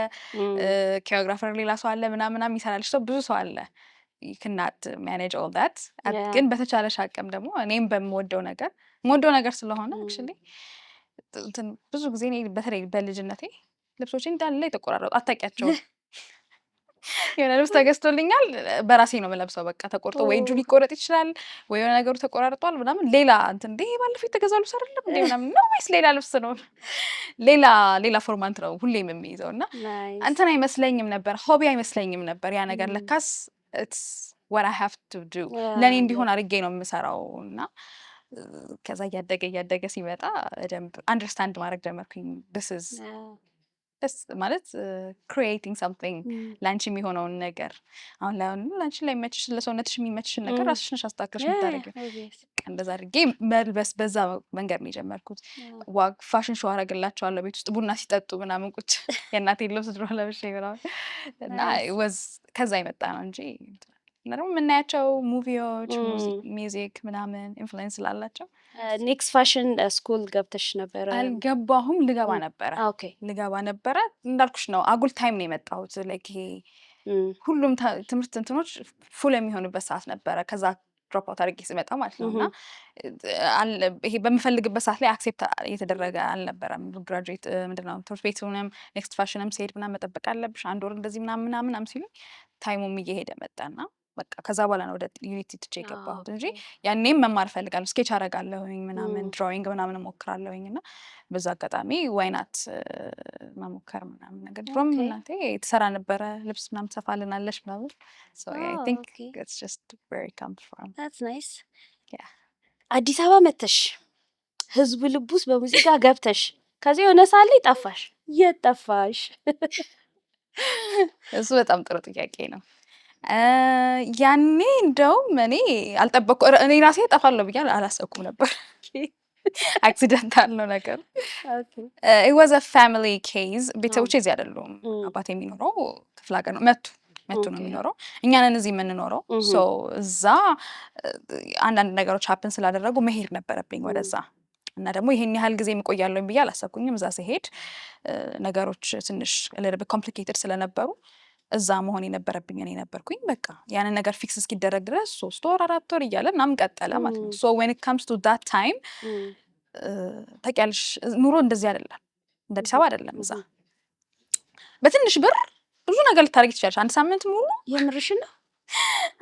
ኮሪዮግራፈር ሌላ ሰው አለ፣ ምናምን የሚሰራልሽ ሰው ብዙ ሰው አለ። ክናት ማኔጅ ኦል ዳት። ግን በተቻለሽ አቅም ደግሞ እኔም በምወደው ነገር ስለሆነ አክቹሊ ብዙ ጊዜ እኔ በተለይ በልጅነቴ ልብሶቼ እንዳለ የተቆራረጡ አታውቂያቸውም። የሆነ ልብስ ተገዝቶልኛል በራሴ ነው የምለብሰው። በቃ ተቆርጦ ወይ እጁ ሊቆረጥ ይችላል ወይ የሆነ ነገሩ ተቆራርጧል ምናምን ሌላ እንትን ባለፈው የተገዛው ልብስ አይደለም እንዴ ምናምን ነው ወይስ ሌላ ልብስ ነው? ሌላ ፎርማት ነው ሁሌም የሚይዘው እና እንትን አይመስለኝም ነበር፣ ሆቢ አይመስለኝም ነበር ያ ነገር። ለካስ it's what I have to do ለእኔ እንዲሆን አድርጌ ነው የምሰራው። እና ከዛ እያደገ ሲመጣ በደንብ አንደርስታንድ ማድረግ ጀመርኩኝ። ማለት ክሪኤቲንግ ሳምቲንግ ለአንቺ የሚሆነውን ነገር አሁን ላይ ለአንቺ ላይ የሚመችሽ ለሰውነትሽ የሚመችሽን ነገር ራስሽ ነሽ አስተካክለሽ የምታደርጊው። እንደዛ አድርጌ መልበስ በዛ መንገድ ነው የጀመርኩት። ፋሽን ሾው አደርግላቸዋለሁ ቤት ውስጥ ቡና ሲጠጡ ምናምን ቁጭ የእናቴን ልብስ ድሮ ለብሼ ምናምን እና ከዛ የመጣ ነው እንጂ እና ደግሞ የምናያቸው ሙቪዎች ሚውዚክ ምናምን ኢንፍሉዌንስ ስላላቸው። ኔክስት ፋሽን ስኩል ገብተሽ ነበረ? አልገባሁም። ልገባ ነበረ እንዳልኩሽ ነው አጉል ታይም ነው የመጣሁት። ላይክ ይሄ ሁሉም ትምህርት እንትኖች ፉል የሚሆንበት ሰዓት ነበረ ከዛ ድሮፕ አውት አድርጌ ስመጣ ማለት ነው። እና ይሄ በምፈልግበት ሰዓት ላይ አክሴፕት እየተደረገ አልነበረም። ግራጁዌት ምንድነው ትምህርት ቤቱንም ኔክስት ፋሽንም ስሄድ ምናምን መጠበቅ አለብሽ 1 ወር እንደዚህ ምናምን ሲሉኝ ታይሙም እየሄደ መጣና በቃ ከዛ በኋላ ነው ወደ ዩኒቲ ትቼ የገባሁት እንጂ ያኔም መማር እፈልጋለሁ። ስኬች አደርጋለሁኝ ምናምን ድራዊንግ ምናምን እሞክራለሁኝ እና በዛ አጋጣሚ ዋይናት መሞከር ምናምን ነገር ድሮም እናቴ ትሰራ ነበረ ልብስ ምናምን ትሰፋልናለች ምናምን አይ ቲንክ ኢትስ ጀስት ዌር ኢት ካምስ ፍሮም። that's nice አዲስ አበባ መተሽ ህዝቡ ልብ ውስጥ በሙዚቃ ገብተሽ ከዚህ የሆነ ሳለ ጠፋሽ። የት ጠፋሽ? እሱ በጣም ጥሩ ጥያቄ ነው። ያኔ እንደውም እኔ ራሴ እጠፋለሁ ብዬ አላሰብኩም ነበር። አክሲደንታል ነው ነገር። it was a family case። ቤተሰቦቼ እዚህ አይደሉም። አባቴ የሚኖረው ክፍለ ሀገር ነው። መቱ ነው የሚኖረው። እኛንን እዚህ የምንኖረው። ሶ እዛ አንዳንድ ነገሮች ሀፕን ስላደረጉ መሄድ ነበረብኝ ወደዛ እና ደግሞ ይሄን ያህል ጊዜ የምቆያለሁኝ ብዬ አላሰብኩኝም። እዛ ሲሄድ ነገሮች ትንሽ ኮምፕሊኬትድ ስለነበሩ እዛ መሆን የነበረብኝ እኔ ነበርኩኝ። በቃ ያንን ነገር ፊክስ እስኪደረግ ድረስ 3 ወር 4 ወር እያለ ምናምን ቀጠለ ማለት ነው። ሶ when it comes to that time ታውቂያለሽ ኑሮ እንደዚህ አይደለም፣ እንደ አዲስ አበባ አይደለም። እዛ በትንሽ ብር ብዙ ነገር ልታደርጊ ትችላለሽ። 1 ሳምንት ሙሉ። የምርሽን ነው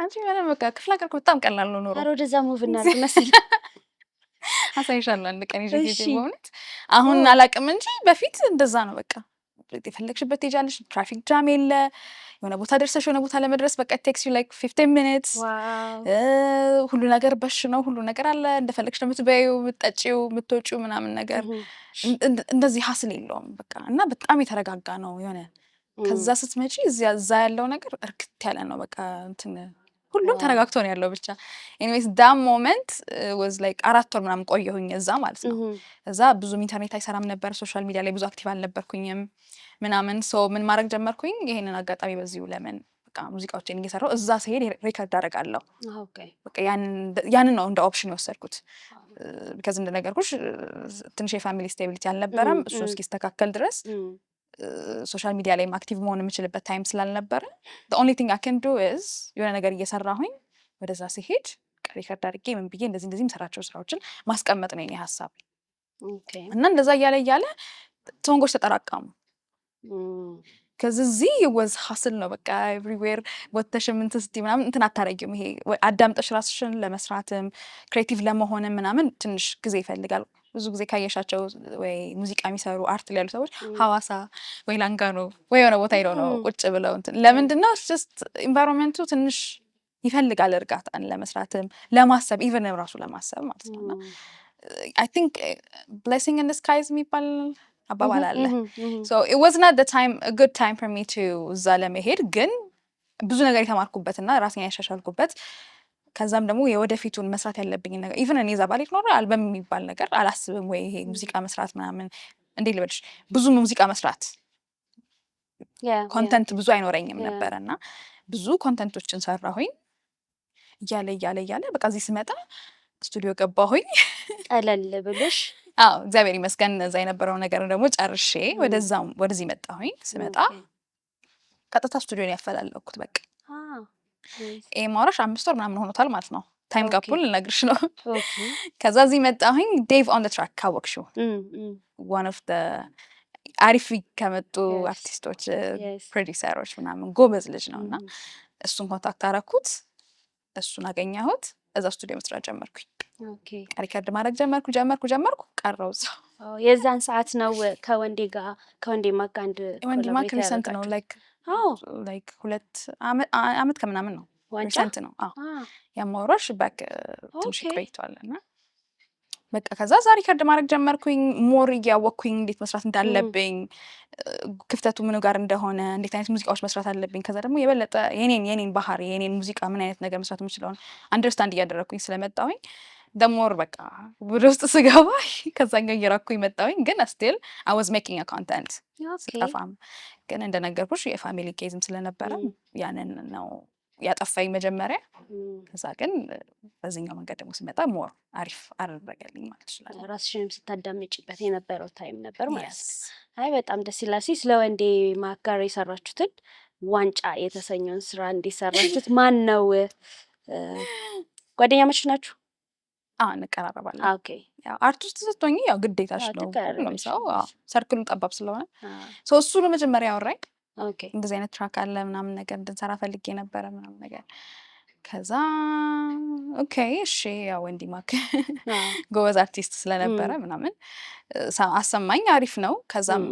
አንቺ ማለት በቃ ክፍለ ሀገር በጣም ቀላል ነው ኑሮ። ኧረ ወደዛ ሙቭ እናድርግ መሰለኝ። አሳይሻለሁ አንድ ቀን ይዤ በእውነት አሁን አላውቅም እንጂ በፊት እንደዛ ነው። በቃ የፈለግሽበት ትሄጃለሽ። ትራፊክ ጃም የለ። የሆነ ቦታ ደርሰሽ የሆነ ቦታ ለመድረስ በቃ ቴክስ ዩ ላይክ 15 ሚኒትስ። ሁሉ ነገር በሽ ነው። ሁሉ ነገር አለ። እንደፈለግሽ ነው የምትበይው፣ የምትጠጪው፣ የምትወጪው ምናምን ነገር እንደዚህ ሀስል የለውም በቃ እና በጣም የተረጋጋ ነው የሆነ። ከዛ ስትመጪ እዛ ያለው ነገር እርክት ያለ ነው በቃ እንትን ሁሉም ተረጋግቶ ነው ያለው ብቻ። ኤኒዌይስ ዳም ሞመንት ዋዝ ላይክ 4 ወር ምናምን ቆየሁኝ እዛ ማለት ነው። እዛ ብዙም ኢንተርኔት አይሰራም ነበር። ሶሻል ሚዲያ ላይ ብዙ አክቲቭ አልነበርኩኝም ምናምን። ሶ ምን ማድረግ ጀመርኩኝ ይሄንን አጋጣሚ በዚሁ ለምን በቃ ሙዚቃዎችን እየሰራሁ እዛ ስሄድ ሪከርድ አደርጋለሁ። በቃ ያንን ነው እንደ ኦፕሽን የወሰድኩት። ቢካዝ እንደነገርኩሽ ትንሽ የፋሚሊ ስቴቢሊቲ አልነበረም። እሱ እስኪስተካከል ድረስ ሶሻል ሚዲያ ላይ አክቲቭ መሆን የምችልበት ታይም ስላልነበረ the only thing I can do is የሆነ ነገር እየሰራሁኝ ወደዛ ሲሄድ ሪከርድ አድርጌ ምን ብዬ እንደዚህ የምሰራቸው ስራዎችን ማስቀመጥ ነው የኔ ሀሳብ። እና እንደዛ እያለ ሶንጎች ተጠራቀሙ። ከዚህ was hustle ነው በቃ ኤቭሪዌር ወጥተሽ እንትን ስትይ ምናምን እንትን አታረጊም። ይሄ አዳምጠሽ ራስሽን ለመስራትም ክሬቲቭ ለመሆንም ምናምን ትንሽ ጊዜ ይፈልጋል። ብዙ ጊዜ ካየሻቸው ወይ ሙዚቃ የሚሰሩ አርት ላይ ያሉ ሰዎች ሐዋሳ ወይ ላንጋኖ ወይ የሆነ ቦታ ሄደው ነው ቁጭ ብለው እንትን። ለምንድን ነው ጀስት ኢንቫይሮንመንቱ ትንሽ ይፈልጋል እርጋታን ለመስራትም ለማሰብ ኢቨን ራሱ ለማሰብ ማለት ነው። እና አይ ቲንክ ብሌሲንግ ኢን ዲስጋይዝ የሚባል አባባል አለ። ሶ ኢት ዋዝ ናት ዘ ታይም አ ጉድ ታይም ፎር ሚ ቱ እዛ ለመሄድ ግን ብዙ ነገር የተማርኩበትና ራሴን ያሻሻልኩበት ከዛም ደግሞ የወደፊቱን መስራት ያለብኝ ነገር ኢቨን እኔ እዛ ባሌት ኖሮ አልበም የሚባል ነገር አላስብም። ወይ ይሄ ሙዚቃ መስራት ምናምን እንዴት ልበልሽ ብዙ ሙዚቃ መስራት ኮንተንት ብዙ አይኖረኝም ነበረ እና ብዙ ኮንተንቶችን ሰራሁኝ። እያለ በቃ እዚህ ስመጣ ስቱዲዮ ገባሁኝ። ቀለል ብሎሽ? አዎ እግዚአብሔር ይመስገን። እዛ የነበረው ነገር ደግሞ ጨርሼ ወደዚህ መጣሁኝ። ስመጣ ቀጥታ ስቱዲዮ ነው ያፈላለኩት በቃ። ማውራሽ 5 ወር ምናምን ሆኖታል ማለት ነው። ታይም ጋፑን ልነግርሽ ነው። ከዛ እዚህ መጣሁኝ። ዴቭ ኦን ዘ ትራክ ካወቅሽው ዋን ኦፍ ዘ አሪፍ ከመጡ አርቲስቶች ፕሮዲውሰሮች ምናምን ጎበዝ ልጅ ነው እና እሱን ኮንታክት አረኩት። እሱን አገኘሁት። እዛ ስቱዲዮ መስራት ጀመርኩኝ። ሪከርድ ማድረግ ጀመርኩ ቀረው እዛው። የዛን ሰዓት ነው ከወንዴ ማጋ አንድ ወንዴ ሪሰንት ነው ላይክ 2 ዓመት ከምናምን ነው ሪሰንት ነው። ያማውራሽ ባክ ትንሽ ቆይቷል እና በቃ ከዛ ሪከርድ ማድረግ ጀመርኩኝ። ሞር እያወቅኩኝ እንዴት መስራት እንዳለብኝ ክፍተቱ ምን ጋር እንደሆነ እንዴት አይነት ሙዚቃዎች መስራት አለብኝ። ከዛ ደግሞ የበለጠ የኔን ባህሪ የኔን ሙዚቃ ምን አይነት ነገር መስራት የምችለውን አንደርስታንድ እያደረግኩኝ ስለመጣሁኝ ደሞር በቃ ወደ ውስጥ ስገባ ከዛኛው እየራኩኝ መጣሁኝ። ግን ስቲል አይ ዋዝ ሜኪንግ አ ኮንተንት ስጠፋም ግን እንደነገርኩሽ የፋሚሊ ኬዝም ስለነበረ ያንን ነው ያጠፋኝ መጀመሪያ። ከዛ ግን በዚህኛው መንገድ ደግሞ ሲመጣ ሞር አሪፍ አደረገልኝ ማለት ይችላል። ራስሽንም ስታዳምጪበት የነበረው ታይም ነበር ማለት ነው። አይ በጣም ደስ ይላል። ስለ ወንዴ ማጋር የሰራችሁትን ዋንጫ የተሰኘውን ስራ እንዲሰራችሁት ማን ነው? ጓደኛሞች ናችሁ? እንቀራረባለን። ኦኬ ያው አርቲስት ስትሆኚ ያው ግዴታሽ ነው። ሁሉም ሰው ሰርክሉን ጠባብ ስለሆነ ሰው እሱ ነው መጀመሪያ ያወራኝ። ኦኬ እንደዚህ አይነት ትራክ አለ ምናምን ነገር እንድንሰራ ፈልጌ ነበረ ምናምን ነገር። ከዛ ኦኬ እሺ ያው ወንዲ ማክ ጎበዝ አርቲስት ስለነበረ ምናምን አሰማኝ። አሪፍ ነው። ከዛም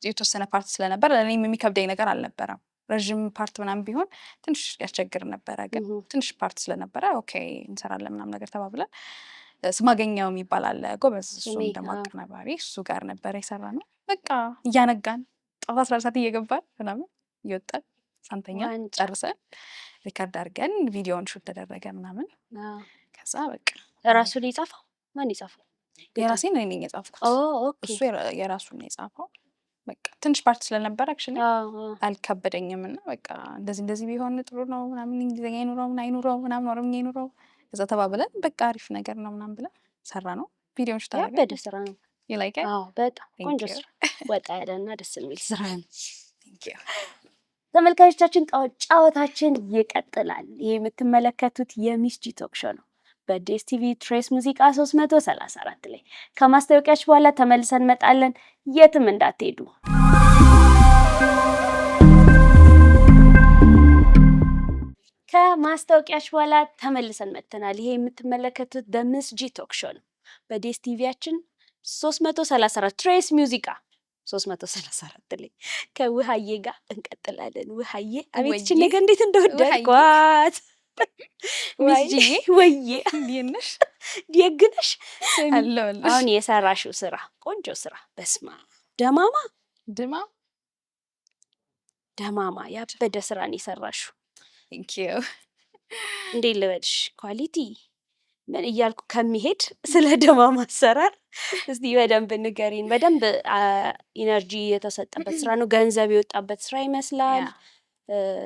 የተወሰነ ፓርት ስለነበረ ለእኔም የሚከብደኝ ነገር አልነበረም። ረዥም ፓርት ምናምን ቢሆን ትንሽ ያስቸግር ነበረ። ግን ትንሽ ፓርት ስለነበረ ኦኬ እንሰራለን ምናምን ነገር ተባብለን ስማገኘው የሚባል አለ ጎበዝ፣ እሱም ደግሞ አቀናባሪ፣ እሱ ጋር ነበረ የሰራነው። በቃ እያነጋን ጠዋት 12 ሰዓት እየገባን ምናምን እየወጣን ሳንተኛ ጨርሰን ሪከርድ አድርገን ቪዲዮውን ሹት ተደረገ ምናምን። ከዛ በቃ ራሱን የጻፈው ማን የጻፈው? የራሴን እኔ ነኝ የጻፍኩት። እሱ የራሱን ነው የጻፈው። በቃ ትንሽ ፓርት ስለነበረ አክቹሊ አልከበደኝም እና በቃ እንደዚህ ቢሆን ጥሩ ነው ምናምን፣ እንግሊዝኛ ይኑረው ምን አይኑረው ምናምን፣ ኦሮምኛ ይኑረው፣ እዛ ተባብለን በቃ አሪፍ ነገር ነው ምናምን ብለን ሰራ ነው። ቪዲዮን ሹት አደረገ። ያበደ ስራ ነው። ይላይክ? በጣም ቆንጆ ስራ፣ ወጣ ያለና ደስ የሚል ስራ ነው። ቴንክ ዩ። ተመልካቾቻችን ጨዋታችን ይቀጥላል። ይህ የምትመለከቱት የሚስ ጂ ቶክ ሾው ነው በዴስቲቪ ትሬስ ሙዚቃ 334 ላይ። ከማስታወቂያች በኋላ ተመልሰን እንመጣለን። የትም እንዳትሄዱ። ከማስታወቂያች በኋላ ተመልሰን መጥተናል። ይሄ የምትመለከቱት በሚስ ጂ ቶክ ሾው ነው በዴስቲቪያችን 334 ትሬስ ሙዚቃ 334 ላይ ከውሃዬ ጋር እንቀጥላለን። ውሃዬ አቤትችን ነገር እንዴት እንደወደድኳት ሚስጂዬ ወይዬ እንዴነሽ? ደግነሽ? አለሁልሽ። አሁን የሰራሽው ስራ ቆንጆ ስራ። በስማ ደማማ ደማማ ያበደ ስራ ነው የሰራሽው። ቴንክ ዩ። እንዴት ልበልሽ? ኳሊቲ ምን እያልኩ ከሚሄድ ስለ ደማማ አሰራር እስቲ በደንብ ንገሪን። በደንብ ኢነርጂ የተሰጠበት ስራ ነው። ገንዘብ የወጣበት ስራ ይመስላል።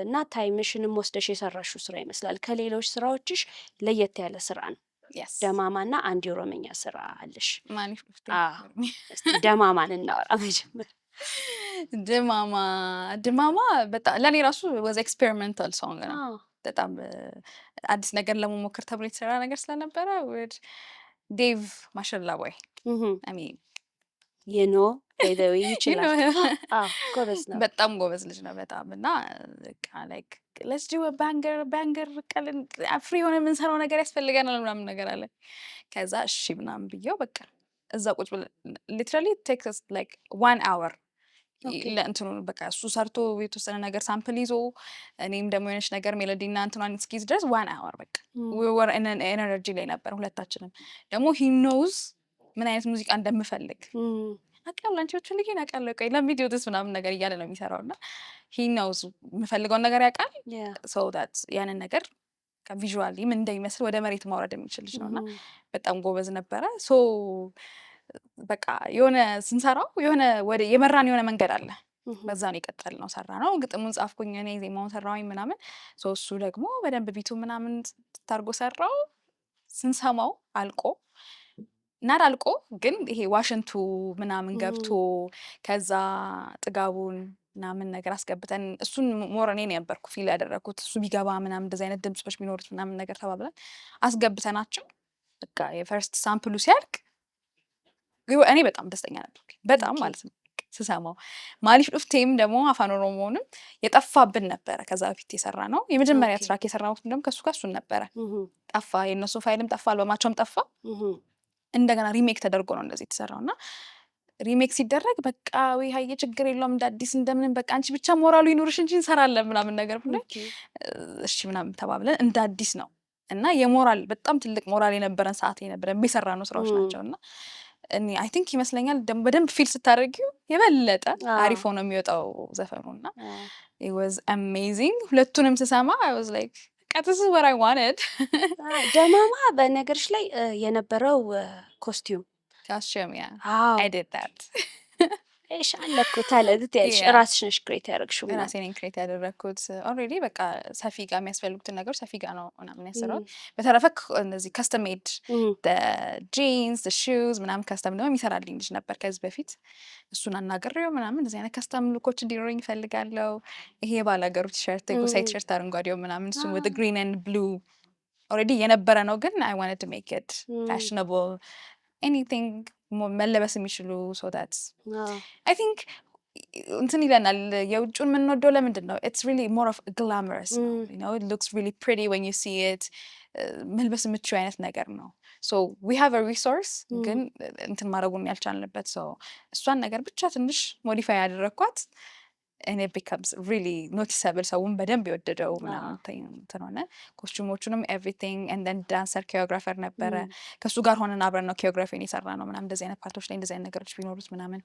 እና ታይምሽንም ወስደሽ የሰራሽው ስራ ይመስላል። ከሌሎች ስራዎችሽ ለየት ያለ ስራ ነው። ደማማና አንድ የኦሮምኛ ስራ አለሽ። እስቲ ደማማን እናወራ መጀመር። ድማማ በጣም ለእኔ ራሱ ወዝ ኤክስፔሪመንታል ሶንግ ነው። በጣም አዲስ ነገር ለመሞከር ተብሎ የተሰራ ነገር ስለነበረ ዴቭ ማሸላ ቦይ ይችላል። ጎበዝ ነው። በጣም ጎበዝ ልጅ ነው በጣም። እና ላይክ ለስ ዱ ባንገር ቀልን ፍሪ የሆነ የምንሰራው ነገር ያስፈልገናል ምናምን ነገር አለ። ከዛ እሺ ምናምን ብየው በቃ እዛ ቁጭ ብለን ሊትራሊ ቴክስ ላይክ 1 hour ለእንትኑ በቃ እሱ ሰርቶ የተወሰነ ነገር ሳምፕል ይዞ እኔም ደግሞ የሆነች ነገር ሜሎዲና እንትኗን እስኪይዝ ድረስ 1 hour በቃ ወር ኤነርጂ ላይ ነበር ሁለታችንም። ደግሞ ሂ ኖውዝ ምን አይነት ሙዚቃ እንደምፈልግ አቃል አንቺዎቹ ልጅ አቃለው ቆይ ለቪዲዮ ደስ ምናምን ነገር እያለ ነው የሚሰራው። እና ሂ ኖውዝ የምፈልገውን ነገር ያውቃል። ሶ ዳት ያንን ነገር ከቪዥዋሊ ምን እንደሚመስል ወደ መሬት ማውረድ የሚችል ልጅ ነውና በጣም ጎበዝ ነበረ። ሶ በቃ የሆነ ስንሰራው የሆነ ወደ የመራን የሆነ መንገድ አለ። በዛ ነው የቀጠልነው። ሰራ ነው ግጥሙን ጻፍኩኝ እኔ፣ ዜማውን ሰራውኝ ምናምን። ሶ እሱ ደግሞ በደንብ ቢቱ ምናምን ታርጎ ሰራው። ስንሰማው አልቆ አልቆ ግን ይሄ ዋሽንቱ ምናምን ገብቶ ከዛ ጥጋቡን ምናምን ነገር አስገብተን እሱን ሞር እኔ ነበርኩ ፊል ያደረኩት። እሱ ቢገባ ምናምን እንደዚህ አይነት ድምጾች ቢኖሩት ምናምን ነገር ተባብለን አስገብተናቸው በቃ የፈርስት ሳምፕሉ ሲያልቅ እኔ በጣም ደስተኛ ነበር። በጣም ማለት ነው ስሰማው። ማሊፍ ዱፍቴም ደግሞ አፋን ኦሮሞንም የጠፋብን ነበረ። ከዛ በፊት የሰራ ነው የመጀመሪያ ትራክ የሰራሁት ደግሞ ከሱ ጋር እሱን ነበረ። ጠፋ፣ የእነሱ ፋይልም ጠፋ፣ አልበማቸውም ጠፋ። እንደገና ሪሜክ ተደርጎ ነው እንደዚህ የተሰራው። እና ሪሜክ ሲደረግ በቃ ወይ ሀየ ችግር የለውም እንደ አዲስ እንደምንም በቃ አንቺ ብቻ ሞራሉ ይኑርሽ እንጂ እንሰራለን ምናምን ነገር ብለ እሺ ምናምን ተባብለን እንደ አዲስ ነው። እና የሞራል በጣም ትልቅ ሞራል የነበረን ሰዓት የነበረን የሰራ ነው ስራዎች ናቸው። እና እኔ አይ ቲንክ ይመስለኛል በደንብ ፊል ስታደርጊው የበለጠ አሪፍ ሆኖ የሚወጣው ዘፈኑ። እና it was amazing። ሁለቱንም ስሰማ I was like this is what I wanted. ደማማ በነገርሽ ላይ የነበረው ኮስቲዩም Costume, yeah. አዎ I did that. እሺ አለኩ ታለት ያልሽ Yeah. ራስሽ ነሽ ክሬት ያደረግሽው ምናምን ራሴ ነኝ ክሬት ያደረኩት። ኦልሬዲ በቃ ሰፊ ጋር የሚያስፈልጉትን ነገሮች ሰፊ ጋር ነው ምናምን ያሰራው። በተረፈ እነዚህ ከስተም ሜድ ጂንስ ሹዝ ምናምን ከስተም ደግሞ የሚሰራልኝ ልጅ ነበር ከዚህ በፊት። እሱን አናግሬው ምናምን እንደዚህ አይነት ከስተም ሉኮች እንዲኖረኝ እፈልጋለሁ። ይሄ የባላገሩ ቲሸርት ጎሳይ ቲሸርት አረንጓዴው ምናምን እሱን with the green and blue ኦልሬዲ የነበረ ነው፣ ግን I wanted to make it fashionable, anything መለበስ የሚችሉ so that's I think እንትን ይለናል የውጭውን የምንወደው ለምንድን ነው? It's really more of glamorous, you know, it looks really pretty when you see it. መልበስ የምትችው አይነት ነገር ነው። so we have a resource ግን እንትን ማድረጉን ያልቻልንበት so እሷን ነገር ብቻ ትንሽ ሞዲፋይ ያደረኳት and it becomes really noticeable ሰውን በደንብ የወደደው ምናምን እንትን ሆነ። ኮስቹሞቹንም everything and then dancer choreographer ነበረ ከሱ ጋር ሆነን አብረን ነው choreography የሰራ ነው ምናምን እንደዚህ አይነት ፓርቶች ላይ እንደዚህ አይነት ነገሮች ቢኖሩት ምናምን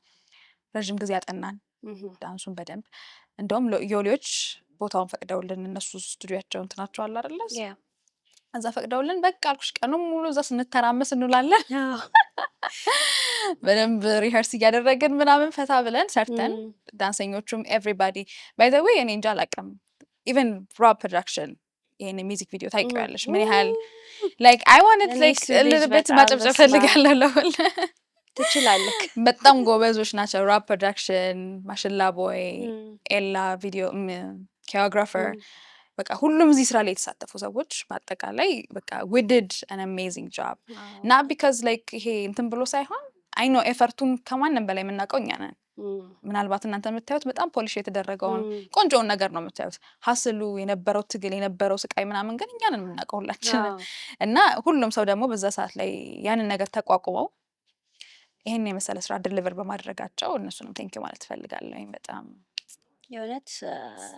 ረጅም ጊዜ ያጠናን ዳንሱን በደንብ። እንደውም ዮሊዎች ቦታውን ፈቅደውልን እነሱ ስቱዲዮአቸው እንትናቸው አለ አይደለ እዛ ፈቅደውልን በቃ አልኩሽ ቀኑን ሙሉ እዛ ስንተራመስ እንውላለን። በደንብ ሪኸርስ እያደረግን ምናምን ፈታ ብለን ሰርተን ዳንሰኞቹም ኤቭሪባዲ ባይ ዘ ዌይ እኔ እንጃ አላውቅም ኢቨን ራብ ፕሮዳክሽን ይሄን ሚውዚክ ቪዲዮ ታውቂዋለሽ ምን ያህል ላይክ አይ ዋንት ላይክ ልብት ማጨብጨብ ፈልጋለሁ ለሁሉ ትችላለህ። በጣም ጎበዞች ናቸው። ራብ ፕሮዳክሽን ማሽላ ቦይ ኤላ ቪዲዮ ኮሪዮግራፈር በቃ ሁሉም እዚህ ስራ ላይ የተሳተፉ ሰዎች በአጠቃላይ በቃ we did an amazing job not because like ይሄ እንትን ብሎ ሳይሆን አይ ኖ ኤፈርቱን ከማንም በላይ የምናውቀው እኛ ነን። ምናልባት እናንተ የምታዩት በጣም ፖሊሽ የተደረገውን ቆንጆውን ነገር ነው የምታዩት። ሀስሉ የነበረው ትግል የነበረው ስቃይ ምናምን ግን እኛ ነን የምናውቀው ሁላችን። እና ሁሉም ሰው ደግሞ በዛ ሰዓት ላይ ያንን ነገር ተቋቁመው ይሄን የመሰለ ስራ ዲሊቨር በማድረጋቸው እነሱንም ቴንኪው ማለት እፈልጋለሁ። በጣም የእውነት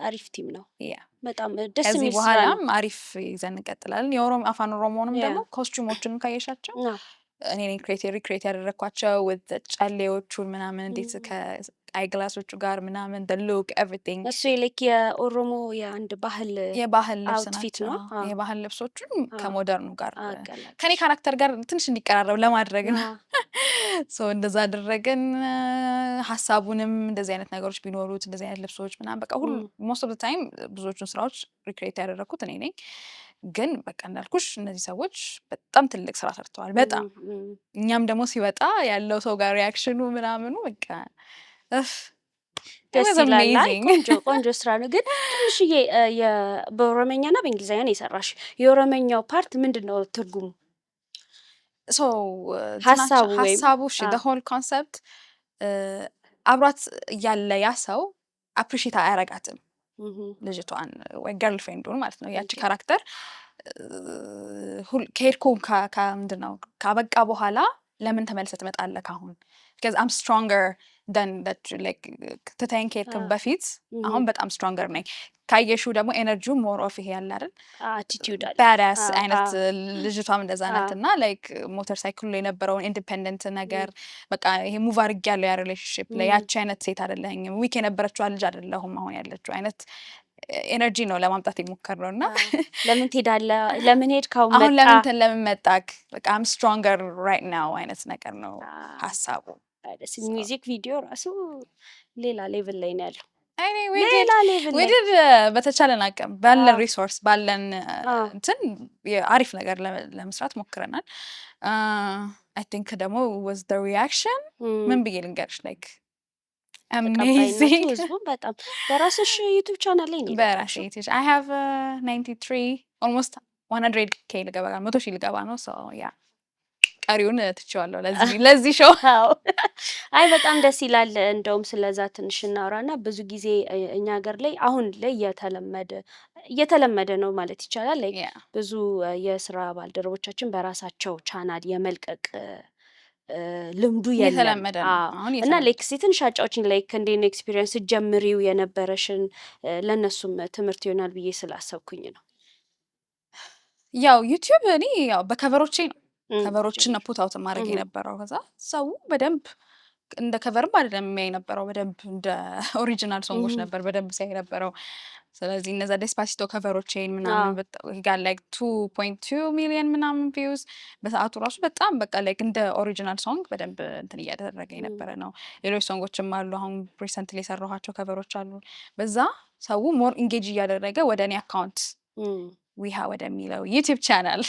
አሪፍ ቲም ነው። በጣም ደስ የሚል ስራ። በኋላም አሪፍ ይዘን እንቀጥላለን። የኦሮሞ አፋን ኦሮሞንም ደግሞ ኮስቹሞቹንም ካየሻቸው እኔ ነኝ ክሬት ያደረኳቸው with ጨሌዎቹን ምናምን እንዴት ከአይግላሶቹ ጋር ምናምን the look everything እሱ የልክ የኦሮሞ የአንድ የባህል ልብስ አውትፊት ነው። የባህል ልብሶቹን ከሞደርኑ ጋር ከኔ ካራክተር ጋር ትንሽ እንዲቀራረብ ለማድረግ ነው። ሶ እንደዛ አደረግን። ሀሳቡንም እንደዚህ አይነት ነገሮች ቢኖሩት እንደዚህ አይነት ልብሶች ምናምን በቃ ሁሉ most of the time ብዙዎቹን ስራዎች ሪክሬት ያደረኩት እኔ ነኝ። ግን በቃ እንዳልኩሽ እነዚህ ሰዎች በጣም ትልቅ ስራ ሰርተዋል። በጣም እኛም ደግሞ ሲወጣ ያለው ሰው ጋር ሪያክሽኑ ምናምኑ በቃ ደስ ይላል። ቆንጆ ስራ ነው። ግን ትንሽዬ በኦሮመኛና በእንግሊዝኛ ነው የሰራሽ። የኦሮመኛው ፓርት ምንድነው ትርጉሙ? ሀሳቡ the whole concept አብሯት ያለ ያ ሰው አፕሪሺየት አያረጋትም ልጅቷን ወይ ገርልፍሬንዱን ማለት ነው። ያቺ ካራክተር ከሄድኩ ምንድን ነው ካበቃ በኋላ ለምን ተመልሰህ ትመጣለህ አሁን because I'm stronger than that like ትተኸኝ ከሄድክ በፊት አሁን በጣም stronger ነኝ። ካየሽው ደግሞ ኤነርጂው ሞር ኦፍ ይሄ ያለ አይደል አቲቲዩድ አለ ባዳስ አይነት ልጅቷም እንደዛ ናት። እና ላይክ ሞተር ሳይክል ላይ የነበረውን ኢንዲፔንደንት ነገር በቃ ይሄ ሙቭ አድርጌያለሁ ያ ሪሌሽንሺፕ ላይ ያቺ አይነት ሴት አይደለሁኝም። ዊክ የነበረችው ልጅ አይደለሁም አሁን ያለችው አይነት ኤነርጂ ነው ለማምጣት የሞከርነው። እና ለምን ትሄዳለህ ለምን ሄድከው መጣ አሁን ለምን መጣክ በቃ I'm stronger right now አይነት ነገር ነው ሀሳቡ። ሚውዚክ ቪዲዮ ራሱ ሌላ ሌቭል ላይ ነው ያለው። we did በተቻለን አቅም ባለን ሪሶርስ ባለን እንትን አሪፍ ነገር ለመስራት ሞክረናል። I think ደግሞ was the reaction ምን ብዬ ልንገርሽ like amazing በጣም በራስሽ ዩቲዩብ ቻናል ላይ ነው በራሴ ዩቲዩብ I have 93 almost 100k ልገባ 100,000 ልገባ ነው so yeah ቀሪውን ትችዋለሁ ለዚህ ሾው። አይ በጣም ደስ ይላል። እንደውም ስለዛ ትንሽ እናውራና ብዙ ጊዜ እኛ ሀገር ላይ አሁን ላይ እየተለመደ ነው ማለት ይቻላል። ላይ ብዙ የስራ ባልደረቦቻችን በራሳቸው ቻናል የመልቀቅ ልምዱ የለም እና ላይክ ትንሽ አጫዎችን ላይክ እንዴት ነው ኤክስፒሪየንስ ጀምሪው የነበረሽን ለነሱም ትምህርት ይሆናል ብዬ ስላሰብኩኝ ነው። ያው ዩቲዩብ እኔ ያው በከቨሮቼ ነው ከቨሮችን ነው ፑት አውት ማድረግ የነበረው። ከዛ ሰው በደንብ እንደ ከቨርም አይደለም የሚያይ ነበረው በደንብ እንደ ኦሪጂናል ሶንጎች ነበር በደንብ ሲያይ ነበረው። ስለዚህ እነዛ ዴስፓሲቶ ከቨሮቼን ምናምን ጋር ላይክ 2.2 ሚሊዮን ምናምን ቪውዝ በሰዓቱ ራሱ በጣም በቃ ላይክ እንደ ኦሪጂናል ሶንግ በደንብ እንትን እያደረገ የነበረ ነው። ሌሎች ሶንጎችም አሉ አሁን ሪሰንትሊ የሰራኋቸው ከቨሮች አሉ። በዛ ሰው ሞር ኢንጌጅ እያደረገ ወደ እኔ አካውንት ዊሃ ወደሚለው ዩቲዩብ ቻናል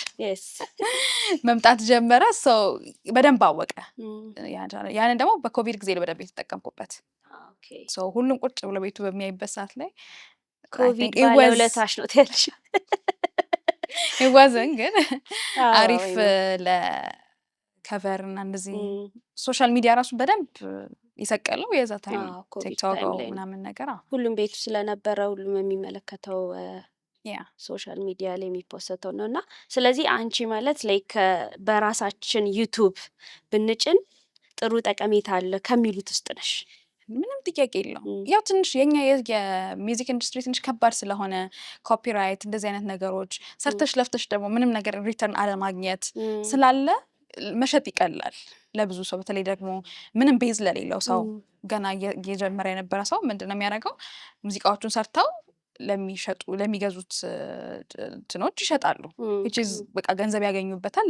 መምጣት ጀመረ። ሰው በደንብ አወቀ። ያንን ደግሞ በኮቪድ ጊዜ በደንብ የተጠቀምኩበት። ሁሉም ቁጭ ብሎ ቤቱ በሚያይበት ሰዓት ላይ ኮቪድ ባለውለታሽ ነው ትያለሽ። ይዋዘን ግን አሪፍ ለከቨር እና እንደዚህ ሶሻል ሚዲያ ራሱ በደንብ ይሰቀለው የዛ ታይም ቲክቶክ ምናምን ነገር ሁሉም ቤቱ ስለነበረ ሁሉም የሚመለከተው ሶሻል ሚዲያ ላይ የሚፖስተው ነው። እና ስለዚህ አንቺ ማለት ላይክ በራሳችን ዩቱብ ብንጭን ጥሩ ጠቀሜታ አለ ከሚሉት ውስጥ ነሽ? ምንም ጥያቄ የለውም። ያው ትንሽ የኛ የሚውዚክ ኢንዱስትሪ ትንሽ ከባድ ስለሆነ ኮፒራይት እንደዚህ አይነት ነገሮች ሰርተሽ ለፍተሽ ደግሞ ምንም ነገር ሪተርን አለማግኘት ስላለ መሸጥ ይቀላል ለብዙ ሰው። በተለይ ደግሞ ምንም ቤዝ ለሌለው ሰው ገና እየጀመረ የነበረ ሰው ምንድነው የሚያደርገው? ሙዚቃዎቹን ሰርተው ለሚገዙት እንትኖች ይሸጣሉ። which is በቃ ገንዘብ ያገኙበታል።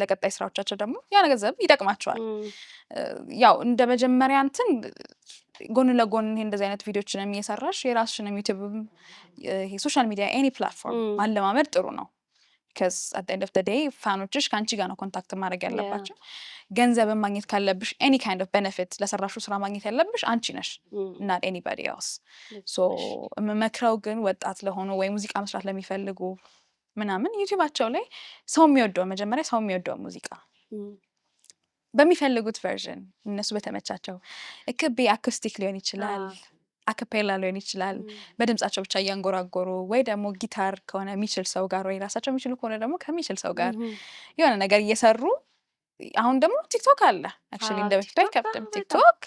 ለቀጣይ ስራዎቻቸው ደግሞ ያ ገንዘብ ይጠቅማቸዋል። ያው እንደ መጀመሪያ እንትን ጎን ለጎን ይሄ እንደዚህ አይነት ቪዲዮዎችንም እየሰራሽ የራስሽንም ዩቲዩብም ይሄ ሶሻል ሚዲያ ኤኒ ፕላትፎርም ማለማመድ ጥሩ ነው። because at the end of the day ፋኖችሽ ከአንቺ ጋር ነው ኮንታክት ማድረግ ያለባቸው። ገንዘብን ማግኘት ካለብሽ any kind of benefit ለሰራሹ ስራ ማግኘት ያለብሽ አንቺ ነሽ not anybody else። so የምመክረው ግን ወጣት ለሆኑ ወይ ሙዚቃ መስራት ለሚፈልጉ ምናምን ዩቲዩባቸው ላይ ሰው የሚወደው መጀመሪያ ሰው የሚወደው ሙዚቃ በሚፈልጉት ቨርዥን እነሱ በተመቻቸው እክቤ አኩስቲክ ሊሆን ይችላል፣ አካፔላ ሊሆን ይችላል፣ በድምጻቸው ብቻ እያንጎራጎሩ ወይ ደግሞ ጊታር ከሆነ የሚችል ሰው ጋር ወይ ራሳቸው የሚችሉ ከሆነ ደግሞ ከሚችል ሰው ጋር የሆነ ነገር እየሰሩ አሁን ደግሞ ቲክቶክ አለ። አክቹሊ እንደ በፊቱ አይከብድም ቲክቶክ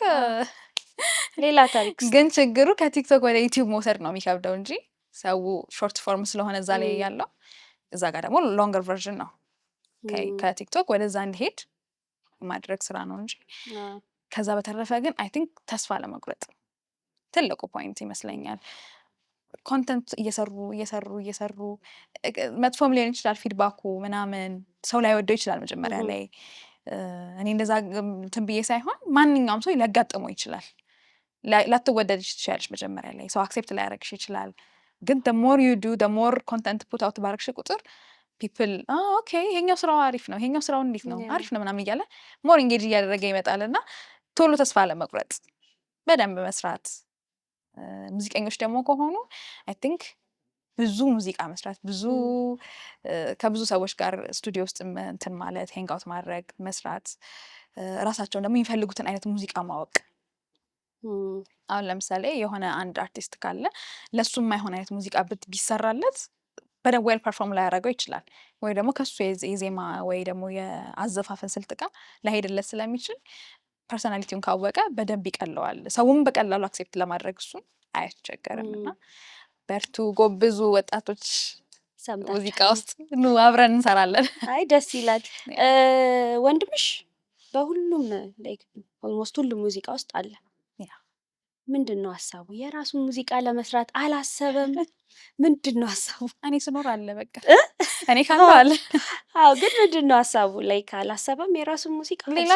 ሌላ ታሪክ። ግን ችግሩ ከቲክቶክ ወደ ዩቲዩብ መውሰድ ነው የሚከብደው እንጂ ሰው ሾርት ፎርም ስለሆነ እዛ ላይ ያለው እዛ ጋር ደግሞ ሎንገር ቨርዥን ነው ከቲክቶክ ወደዛ እንዲሄድ ማድረግ ስራ ነው እንጂ ከዛ በተረፈ ግን አይ ቲንክ ተስፋ ለመቁረጥ ትልቁ ፖይንት ይመስለኛል። ኮንተንት እየሰሩ መጥፎም ሊሆን ይችላል ፊድባኩ ምናምን ሰው ላይ ወደው ይችላል መጀመሪያ ላይ። እኔ እንደዛ እንትን ብዬ ሳይሆን ማንኛውም ሰው ሊያጋጥመው ይችላል። ላትወደድ ትችላለች መጀመሪያ ላይ ሰው አክሴፕት ላያደርግሽ ይችላል። ግን the more you do the more content put out ባረግሽ ቁጥር ፒፕል ኦኬ ይሄኛው ስራው አሪፍ ነው፣ ይሄኛው ስራው እንዴት ነው አሪፍ ነው ምናምን እያለ ሞር ኢንጌጅ እያደረገ ይመጣል። እና ቶሎ ተስፋ ለመቁረጥ በደንብ መስራት። ሙዚቀኞች ደግሞ ከሆኑ አይ ቲንክ ብዙ ሙዚቃ መስራት ከብዙ ሰዎች ጋር ስቱዲዮ ውስጥ እንትን ማለት ሄንግ አውት ማድረግ መስራት፣ ራሳቸውን ደግሞ የሚፈልጉትን አይነት ሙዚቃ ማወቅ። አሁን ለምሳሌ የሆነ አንድ አርቲስት ካለ ለሱ የማይሆን አይነት ሙዚቃ ቢሰራለት በደንብ ዌል ፐርፎርም ላያደርገው ይችላል። ወይ ደግሞ ከሱ የዜማ ወይ ደግሞ የአዘፋፈን ስልት ጋር ላይሄድለት ስለሚችል ፐርሶናሊቲውን ካወቀ በደንብ ይቀለዋል። ሰውም በቀላሉ አክሴፕት ለማድረግ እሱን አያስቸገርም። እና በርቱ፣ ጎብዙ ወጣቶች ሙዚቃ ውስጥ ኑ አብረን እንሰራለን። አይ ደስ ይላል። ወንድምሽ በሁሉም ላይክ ኦልሞስት ሁሉም ሙዚቃ ውስጥ አለ። ምንድን ነው ሀሳቡ? የራሱን ሙዚቃ ለመስራት አላሰበም? ምንድን ነው ሀሳቡ? እኔ ስኖር አለ በቃ እኔ ካለው አለ። አዎ ግን ምንድን ነው ሀሳቡ? ላይክ አላሰበም የራሱን ሙዚቃ? ሌላ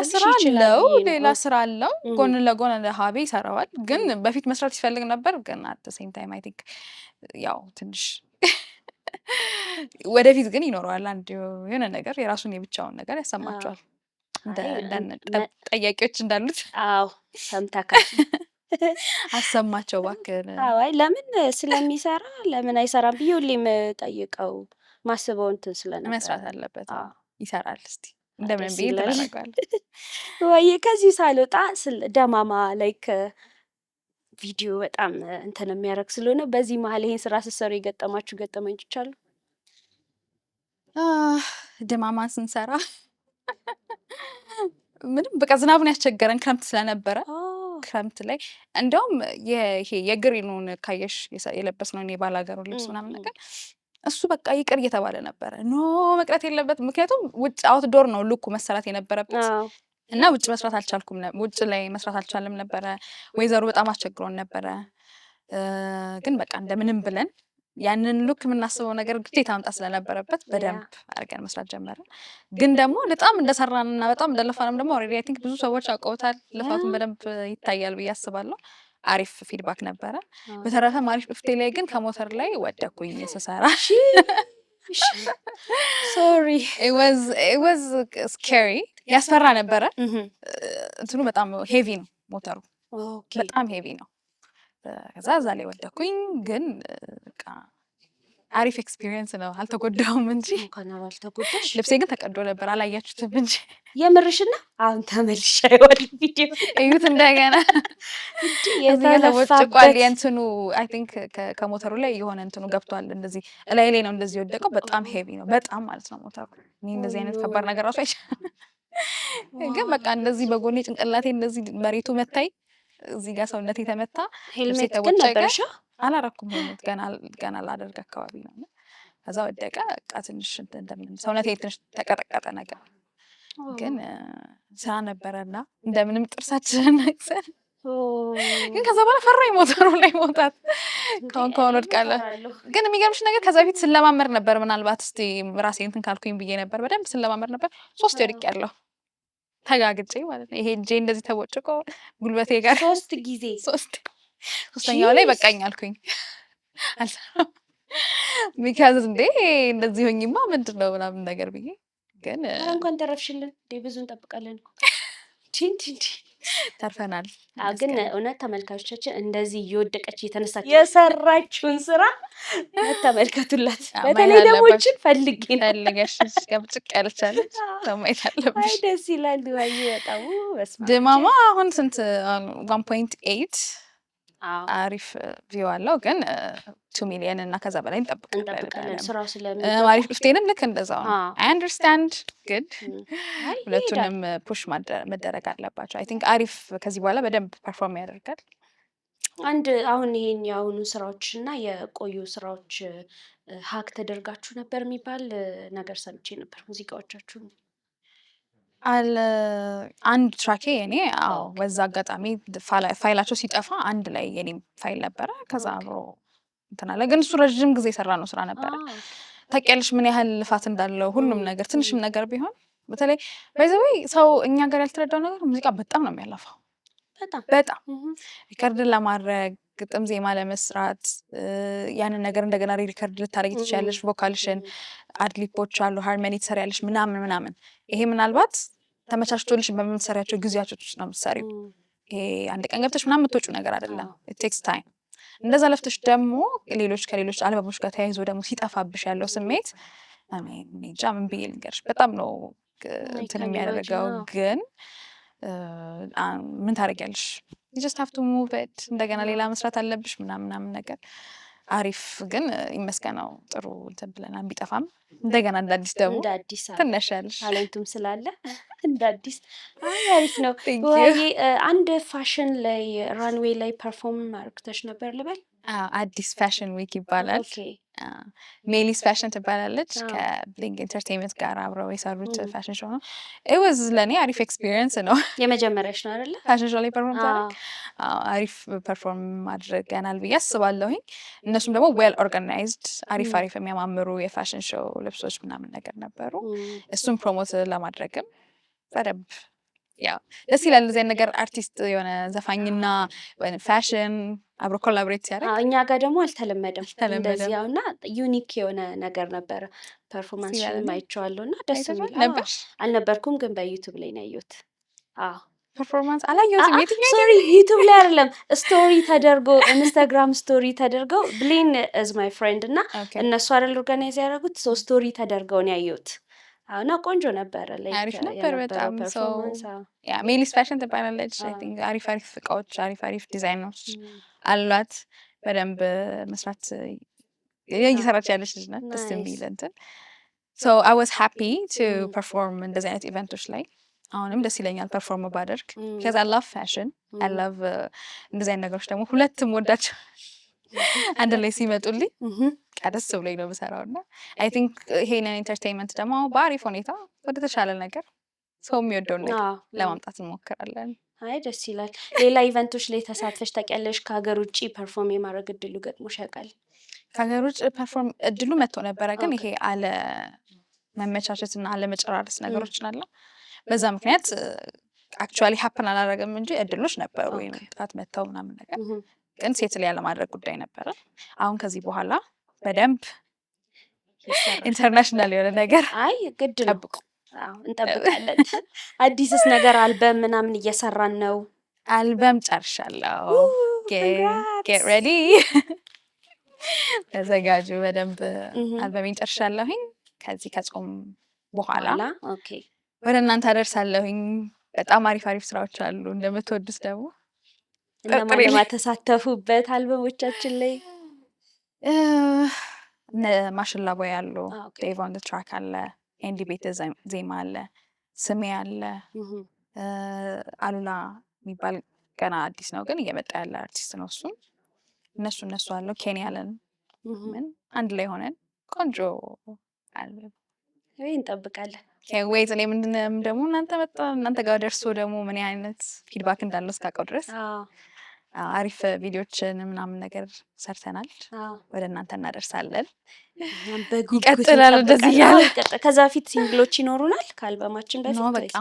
ስራ አለው ጎን ለጎን ለሀቤ ይሰራዋል። ግን በፊት መስራት ይፈልግ ነበር። ግን አት ሴም ታይም አይ ቲንክ ያው ትንሽ ወደፊት ግን ይኖረዋል አንድ የሆነ ነገር የራሱን የብቻውን ነገር ያሰማቸዋል። ጠያቂዎች እንዳሉት አዎ ሰምተካል አሰማቸው እባክህ። አይ ለምን ስለሚሰራ ለምን አይሰራም ብዬ ሁሌም ጠይቀው ማስበው እንትን ስለነበር መስራት አለበት። ይሰራል። እስቲ እንደምን ብዬ ተናግሯል ወይ ከዚህ ሳልወጣ ደማማ ላይክ ቪዲዮ በጣም እንትን የሚያደርግ ስለሆነ በዚህ መሀል ይሄን ስራ ስትሰሩ የገጠማችሁ ገጠመኞች አሉ? ደማማን ስንሰራ ምንም በቃ ዝናቡን ያስቸገረን ክረምት ስለነበረ ክረምት ላይ እንደውም ይሄ የግሪኑን ካየሽ የለበስነው የባላገሩን ልብስ ምናምን ነገር እሱ በቃ ይቅር እየተባለ ነበረ። ኖ መቅረት የለበትም። ምክንያቱም ውጭ አውትዶር ነው ልኩ መሰራት የነበረበት። እና ውጭ መስራት አልቻልኩም ውጭ ላይ መስራት አልቻለም ነበረ። ወይዘሩ በጣም አስቸግሮን ነበረ። ግን በቃ እንደምንም ብለን ያንን ሉክ የምናስበው ነገር ግዴታ ማምጣት ስለነበረበት በደንብ አድርገን መስራት ጀመርን። ግን ደግሞ በጣም እንደሰራንና በጣም እንደለፋንም ደግሞ ኦልሬዲ አይ ቲንክ ብዙ ሰዎች አውቀውታል። ልፋቱን በደንብ ይታያል ብዬ አስባለሁ። አሪፍ ፊድባክ ነበረ። በተረፈ ማሪፍ ጥፍቴ ላይ ግን ከሞተር ላይ ወደኩኝ ስሰራ። ሶሪ it was scary ያስፈራ ነበረ። እንትኑ በጣም ሄቪ ነው ሞተሩ፣ በጣም ሄቪ ነው። ከዛ እዛ ላይ ወደኩኝ። ግን በቃ አሪፍ ኤክስፒሪየንስ ነው። አልተጎዳሁም እንጂ ልብሴ ግን ተቀዶ ነበር። አላያችሁትም እንጂ የምርሽና አሁን ተመልሼ አይወል ቪዲዮ እዩት እንደገና። የተለፋበት እንትኑ አይ ቲንክ ከሞተሩ ላይ የሆነ እንትኑ ገብቷል። እንደዚህ ላይ ነው እንደዚህ የወደቀው። በጣም ሄቪ ነው፣ በጣም ማለት ነው ሞተሩ። እኔ እንደዚህ አይነት ከባድ ነገር ራሱ አይቻልም። ግን በቃ እንደዚህ በጎኔ ጭንቅላቴ እንደዚህ መሬቱ መታይ፣ እዚህ ጋር ሰውነቴ ተመታ። ሄልሜት ግን ነበርሽ? አላረኩም። ሄልሜት ገና ላደርግ አካባቢ ነው። ከዛ ወደቀ። በቃ ትንሽ እንደምን ሰውነቴ ትንሽ ተቀጠቀጠ ነገር። ግን ስራ ነበረና እንደምንም ጥርሳችንን ነክሰን፣ ግን ከዛ በኋላ ፈራኝ ሞተሩ ላይ መውጣት። ከሆነ ወድቃለ። ግን የሚገርምሽ ነገር ከዛ በፊት ስለማመር ነበር። ምናልባት እስቲ ራሴ እንትን ካልኩኝ ብዬ ነበር። በደንብ ስለማመር ነበር። 3 ወድቄያለሁ ተጋግጬ ማለት ነው። ይሄ እጄ እንደዚህ ተቦጭቆ ጉልበቴ ጋር 3 ጊዜ 3ኛው ላይ በቃኝ አልኩኝ። አልሰራም ቢካዝ እንዴ እንደዚህ ሆኝማ ምንድነው ምናምን ነገር ብዬ። ግን እንኳን ተረፍሽልን። ብዙ እንጠብቃለን እኮ ተርፈናል። ግን እውነት ተመልካቾቻችን እንደዚህ እየወደቀች እየተነሳች የሰራችውን ስራ ተመልከቱላት። በተለይ ደግሞ እችን ፈልገሽ ገብጭቅ ያለቻለች ማየት አለብሽ። ደስ ይላል። ወይ በጣም ድማማ አሁን ስንት 1.8 አሪፍ ቪው አለው። ግን 2 ሚሊዮን እና ከዛ በላይ እንጠብቃለን። ስራው ማሪፍ ጥፍቴንም ልክ እንደዛው ነው። አይ አንደርስታንድ። ግን ሁለቱንም ፑሽ መደረግ አለባቸው። አይ ቲንክ አሪፍ ከዚህ በኋላ በደንብ ፐርፎርም ያደርጋል። አሁን ይሄን የአሁኑ ስራዎች እና የቆዩ ስራዎች ሀክ ተደርጋችሁ ነበር የሚባል ነገር ሰምቼ ነበር። ሙዚቃዎቻችሁ አንድ ትራኬ የኔ በዛ አጋጣሚ ፋይላቸው ሲጠፋ አንድ ላይ የኔም ፋይል ነበረ። ከዛ አብሮ እንትን አለ። ግን እሱ ረዥም ጊዜ የሰራ ነው ስራ ነበረ። ታውቂያለሽ ምን ያህል ልፋት እንዳለው ሁሉም ነገር ትንሽም ነገር ቢሆን። በተለይ ባይዘዌይ ሰው እኛ ጋር ያልተረዳው ነገር ሙዚቃ በጣም ነው የሚያለፋው። በጣም ሪከርድን ለማድረግ ግጥም ዜማ ለመስራት ያንን ነገር እንደገና ሪከርድ ልታደርጊ ትችያለሽ። ቮካልሽን አድሊፖች አሉ፣ ሃርመኒ ትሰሪያለሽ ምናምን። ይሄ ምናልባት ተመቻችቶልሽ በምትሰሪያቸው ጊዜያቶች ውስጥ ነው የምትሰሪው። ይሄ አንድ ቀን ገብተሽ ምናምን የምትወጪው ነገር አይደለም። ኢት ቴክስ ታይም። እንደዛ ለፍተሽ ደግሞ ከሌሎች አልበሞች ጋር ተያይዞ ደግሞ ሲጠፋብሽ ያለው ስሜት እንጃ ምን ብዬ ልንገርሽ። በጣም ነው እንትን የሚያደርገው። ግን ምን ታደርጊያለሽ? you just have to move it። እንደገና ሌላ መስራት አለብሽ ምናምን ነገር አሪፍ። ግን ይመስገነው ጥሩ እንትን ብለናል። ቢጠፋም እንደገና እንደ አዲስ ደግሞ ትነሻለሽ። ታለንቱም ስላለ እንደ አዲስ አሪፍ ነው። ወይ አንድ ፋሽን ላይ ራንዌይ ላይ ፐርፎርም አድርገሽ ነበር ልበል? አዲስ ፋሽን ዊክ ይባላል። ሜሊስ ፋሽን ትባላለች። ከብሊንግ ኢንተርቴይንመንት ጋር አብረው የሰሩት ፋሽን ሾው ነው። ኢትዋዝ ለእኔ አሪፍ ኤክስፒሪየንስ ነው። የመጀመሪያሽ ነው አይደለ? ፋሽን ሾው ላይ ፐርፎርም ታደርግ አሪፍ ፐርፎርም አድርገናል ብዬ አስባለሁኝ። እነሱም ደግሞ ዌል ኦርጋናይዝድ አሪፍ የሚያማምሩ የፋሽን ሾው ልብሶች ምናምን ነገር ነበሩ። እሱም ፕሮሞት ለማድረግም በደንብ ያው ደስ ይላል። እንደዚህ ነገር አርቲስት የሆነ ዘፋኝና ፋሽን አብሮ ኮላቦሬት ሲያደርግ እኛ ጋር ደግሞ አልተለመደም እንደዚህ ያውና ዩኒክ የሆነ ነገር ነበረ። ፐርፎርማንስ አይቼዋለሁ እና ደስ የሚል ነበር። አልነበርኩም ግን በዩቲዩብ ላይ ነው ያየሁት። ፐርፎርማንስ አላየሁትም። የትኛው ሶሪ ዩቲዩብ ላይ አይደለም፣ ስቶሪ ተደርጎ ኢንስታግራም ስቶሪ ተደርገው ብሌን ኢዝ ማይ ፍሬንድ እና እነሱ አይደል ኦርጋናይዝ ያደረጉት። ስቶሪ ተደርገው ነው ያየሁት። እና ቆንጆ ነበረ። አሪፍ ነበር በጣም። ያ ሜሊስ ፋሽን ትባላለች። አይ ቲንክ አሪፍ እቃዎች አሪፍ ዲዛይኖች አሏት። በደንብ መስራት እየሰራች ያለች ልጅ ናት። ደስ የሚል እንትን ሶ አይ ዋዝ ሃፒ ቱ ፐርፎርም እንደዚህ አይነት ኢቨንቶች ላይ። አሁንም ደስ ይለኛል ፐርፎርም ባደርግ because I love fashion I love እንደዚህ አይነት ነገሮች ደግሞ ሁለቱም ወዳቸው አንድ ላይ ሲመጡልኝ ደስ ብሎኝ ነው የምሰራው። እና አይ ቲንክ ይሄንን ኢንተርቴይንመንት ደግሞ በአሪፍ ሁኔታ ወደ ተሻለ ነገር ሰው የሚወደውን ነገር ለማምጣት እንሞክራለን። አይ ደስ ይላል። ሌላ ኢቨንቶች ላይ ተሳትፈሽ ታውቂያለሽ? ከሀገር ውጭ ፐርፎርም የማድረግ እድሉ ገጥሞሽ ያውቃል? ከሀገር ውጭ ፐርፎርም እድሉ መጥቶ ነበረ፣ ግን ይሄ አለ መመቻቸት እና አለ መጨራረስ ነገሮችን አለ። በዛ ምክንያት አክቹዋሊ ሀፕን አላደረገም እንጂ እድሎች ነበሩ ወይ መምጣት መተው ምናምን ነገር፣ ግን ሴት ላይ ያለማድረግ ጉዳይ ነበረ። አሁን ከዚህ በኋላ በደንብ ኢንተርናሽናል የሆነ ነገር አይ ግድ ነው ጠብቁ። እንጠብቃለን። አዲስስ ነገር አልበም ምናምን እየሰራን ነው? አልበም ጨርሻለሁ። ጌት ሬዲ ተዘጋጁ። በደንብ አልበሜን ጨርሻለሁኝ። ከዚህ ከጾም በኋላ ወደ እናንተ አደርሳለሁኝ። በጣም አሪፍ አሪፍ ስራዎች አሉ። እንደምትወዱት ደግሞ እነማን ተሳተፉበት አልበሞቻችን ላይ? ማሽላ ቦይ አሉ፣ ዴቭ ኦን ዘ ትራክ አለ፣ ኤንዲ ቤተ ዜማ አለ፣ ስሜ አለ፣ አሉላ የሚባል ገና አዲስ ነው ግን እየመጣ ያለ አርቲስት ነው እሱም። እነሱ አለው፣ ኬንያ አለን። ምን አንድ ላይ ሆነን ቆንጆ አልበም እንጠብቃለን። ወይት እኔ ምንድነው ደግሞ እናንተ ጋር ደርሶ ደግሞ ምን አይነት ፊድባክ እንዳለው እስካውቀው ድረስ አሪፍ ቪዲዮችን ምናምን ነገር ሰርተናል። ወደ እናንተ እናደርሳለን። ይቀጥላል እንደዚህ እያለ። ከዛ በፊት ሲንግሎች ይኖሩናል ከአልበማችን በፊት? በቃ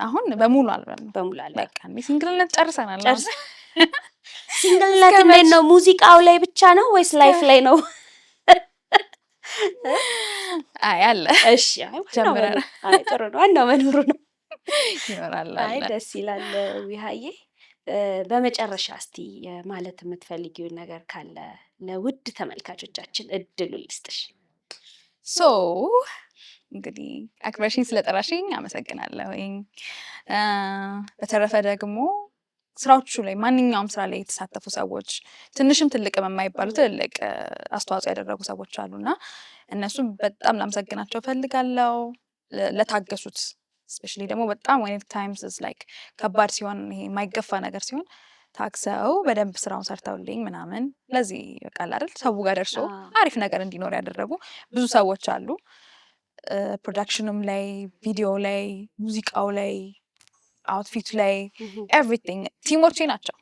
አሁን በሙሉ አልበም በቃ ሲንግልነት ጨርሰናል። ሲንግልነት እንዴት ነው? ሙዚቃው ላይ ብቻ ነው ወይስ ላይፍ ላይ ነው? አይ አለ። እሺ ጀምረናል። አይ ጥሩ ነው። ዋናው መኖሩ ነው። ይኖራል። አይ ደስ ይላል። ዊሃዬ በመጨረሻ እስቲ ማለት የምትፈልጊውን ነገር ካለ ለውድ ተመልካቾቻችን እድሉ ልስጥሽ። እንግዲህ አክብረሽኝ ስለጠራሽኝ አመሰግናለሁኝ። በተረፈ ደግሞ ስራዎቹ ላይ ማንኛውም ስራ ላይ የተሳተፉ ሰዎች ትንሽም ትልቅም የማይባሉ ትልልቅ አስተዋጽኦ ያደረጉ ሰዎች አሉና እነሱም በጣም ላመሰግናቸው ፈልጋለሁ። ለታገሱት ስፔሻሊ ደግሞ በጣም when it times is like ከባድ ሲሆን ይሄ የማይገፋ ነገር ሲሆን ታክሰው በደንብ ስራውን ሰርተውልኝ ምናምን ለዚህ በቃል አይደል ሰው ጋር ደርሶ አሪፍ ነገር እንዲኖር ያደረጉ ብዙ ሰዎች አሉ። ፕሮዳክሽኑም ላይ፣ ቪዲዮ ላይ፣ ሙዚቃው ላይ፣ አውትፊት ላይ ኤቭሪቲንግ ቲሞቼ ናቸው።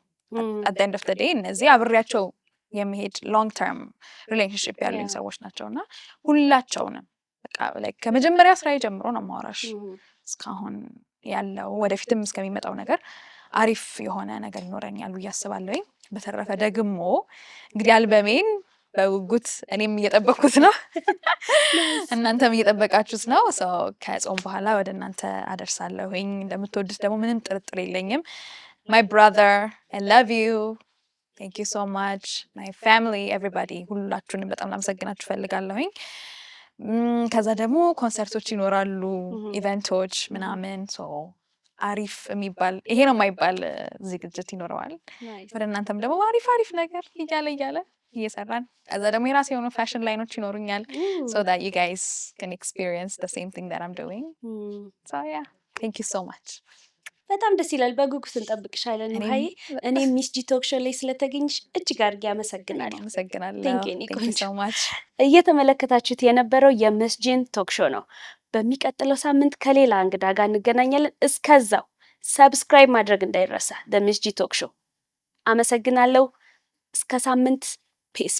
at the end of the day እነዚህ አብሬያቸው የሚሄድ ሎንግ ተርም ሪሌሽንሽፕ ያሉኝ ሰዎች ናቸው እና ሁላቸውንም በቃ ላይ ከመጀመሪያ ስራ ጀምሮ ነው ማወራሽ እስካሁን ያለው ወደፊትም እስከሚመጣው ነገር አሪፍ የሆነ ነገር ይኖረኛል ብዬ አስባለሁኝ። በተረፈ ደግሞ እንግዲህ አልበሜን በጉጉት እኔም እየጠበቅኩት ነው እናንተም እየጠበቃችሁት ነው። ከጾም በኋላ ወደ እናንተ አደርሳለሁኝ። እንደምትወዱት ደግሞ ምንም ጥርጥር የለኝም። my brother I love you, thank you so much, my family, everybody ሁላችሁንም በጣም ላመሰግናችሁ ፈልጋለሁኝ። ከዛ ደግሞ ኮንሰርቶች ይኖራሉ፣ ኢቨንቶች ምናምን አሪፍ የሚባል ይሄ ነው የማይባል ዝግጅት ይኖረዋል። ወደ እናንተም ደግሞ አሪፍ ነገር እያለ እየሰራን ከዛ ደግሞ የራሴ የሆኑ ፋሽን ላይኖች ይኖሩኛል so that you guys can experience the same thing that I'm doing. So yeah, thank you so much. በጣም ደስ ይላል። በጉጉት እንጠብቅሻለን። ሀይ እኔ ሚስ ጂ ቶክ ሾው ላይ ስለተገኘሽ እጅግ አድርጌ አመሰግናለሁ። እየተመለከታችሁት የነበረው የሚስ ጂን ቶክ ሾው ነው። በሚቀጥለው ሳምንት ከሌላ እንግዳ ጋር እንገናኛለን። እስከዛው ሰብስክራይብ ማድረግ እንዳይረሳ። ሚስ ጂ ቶክ ሾው። አመሰግናለሁ። እስከ ሳምንት ፒስ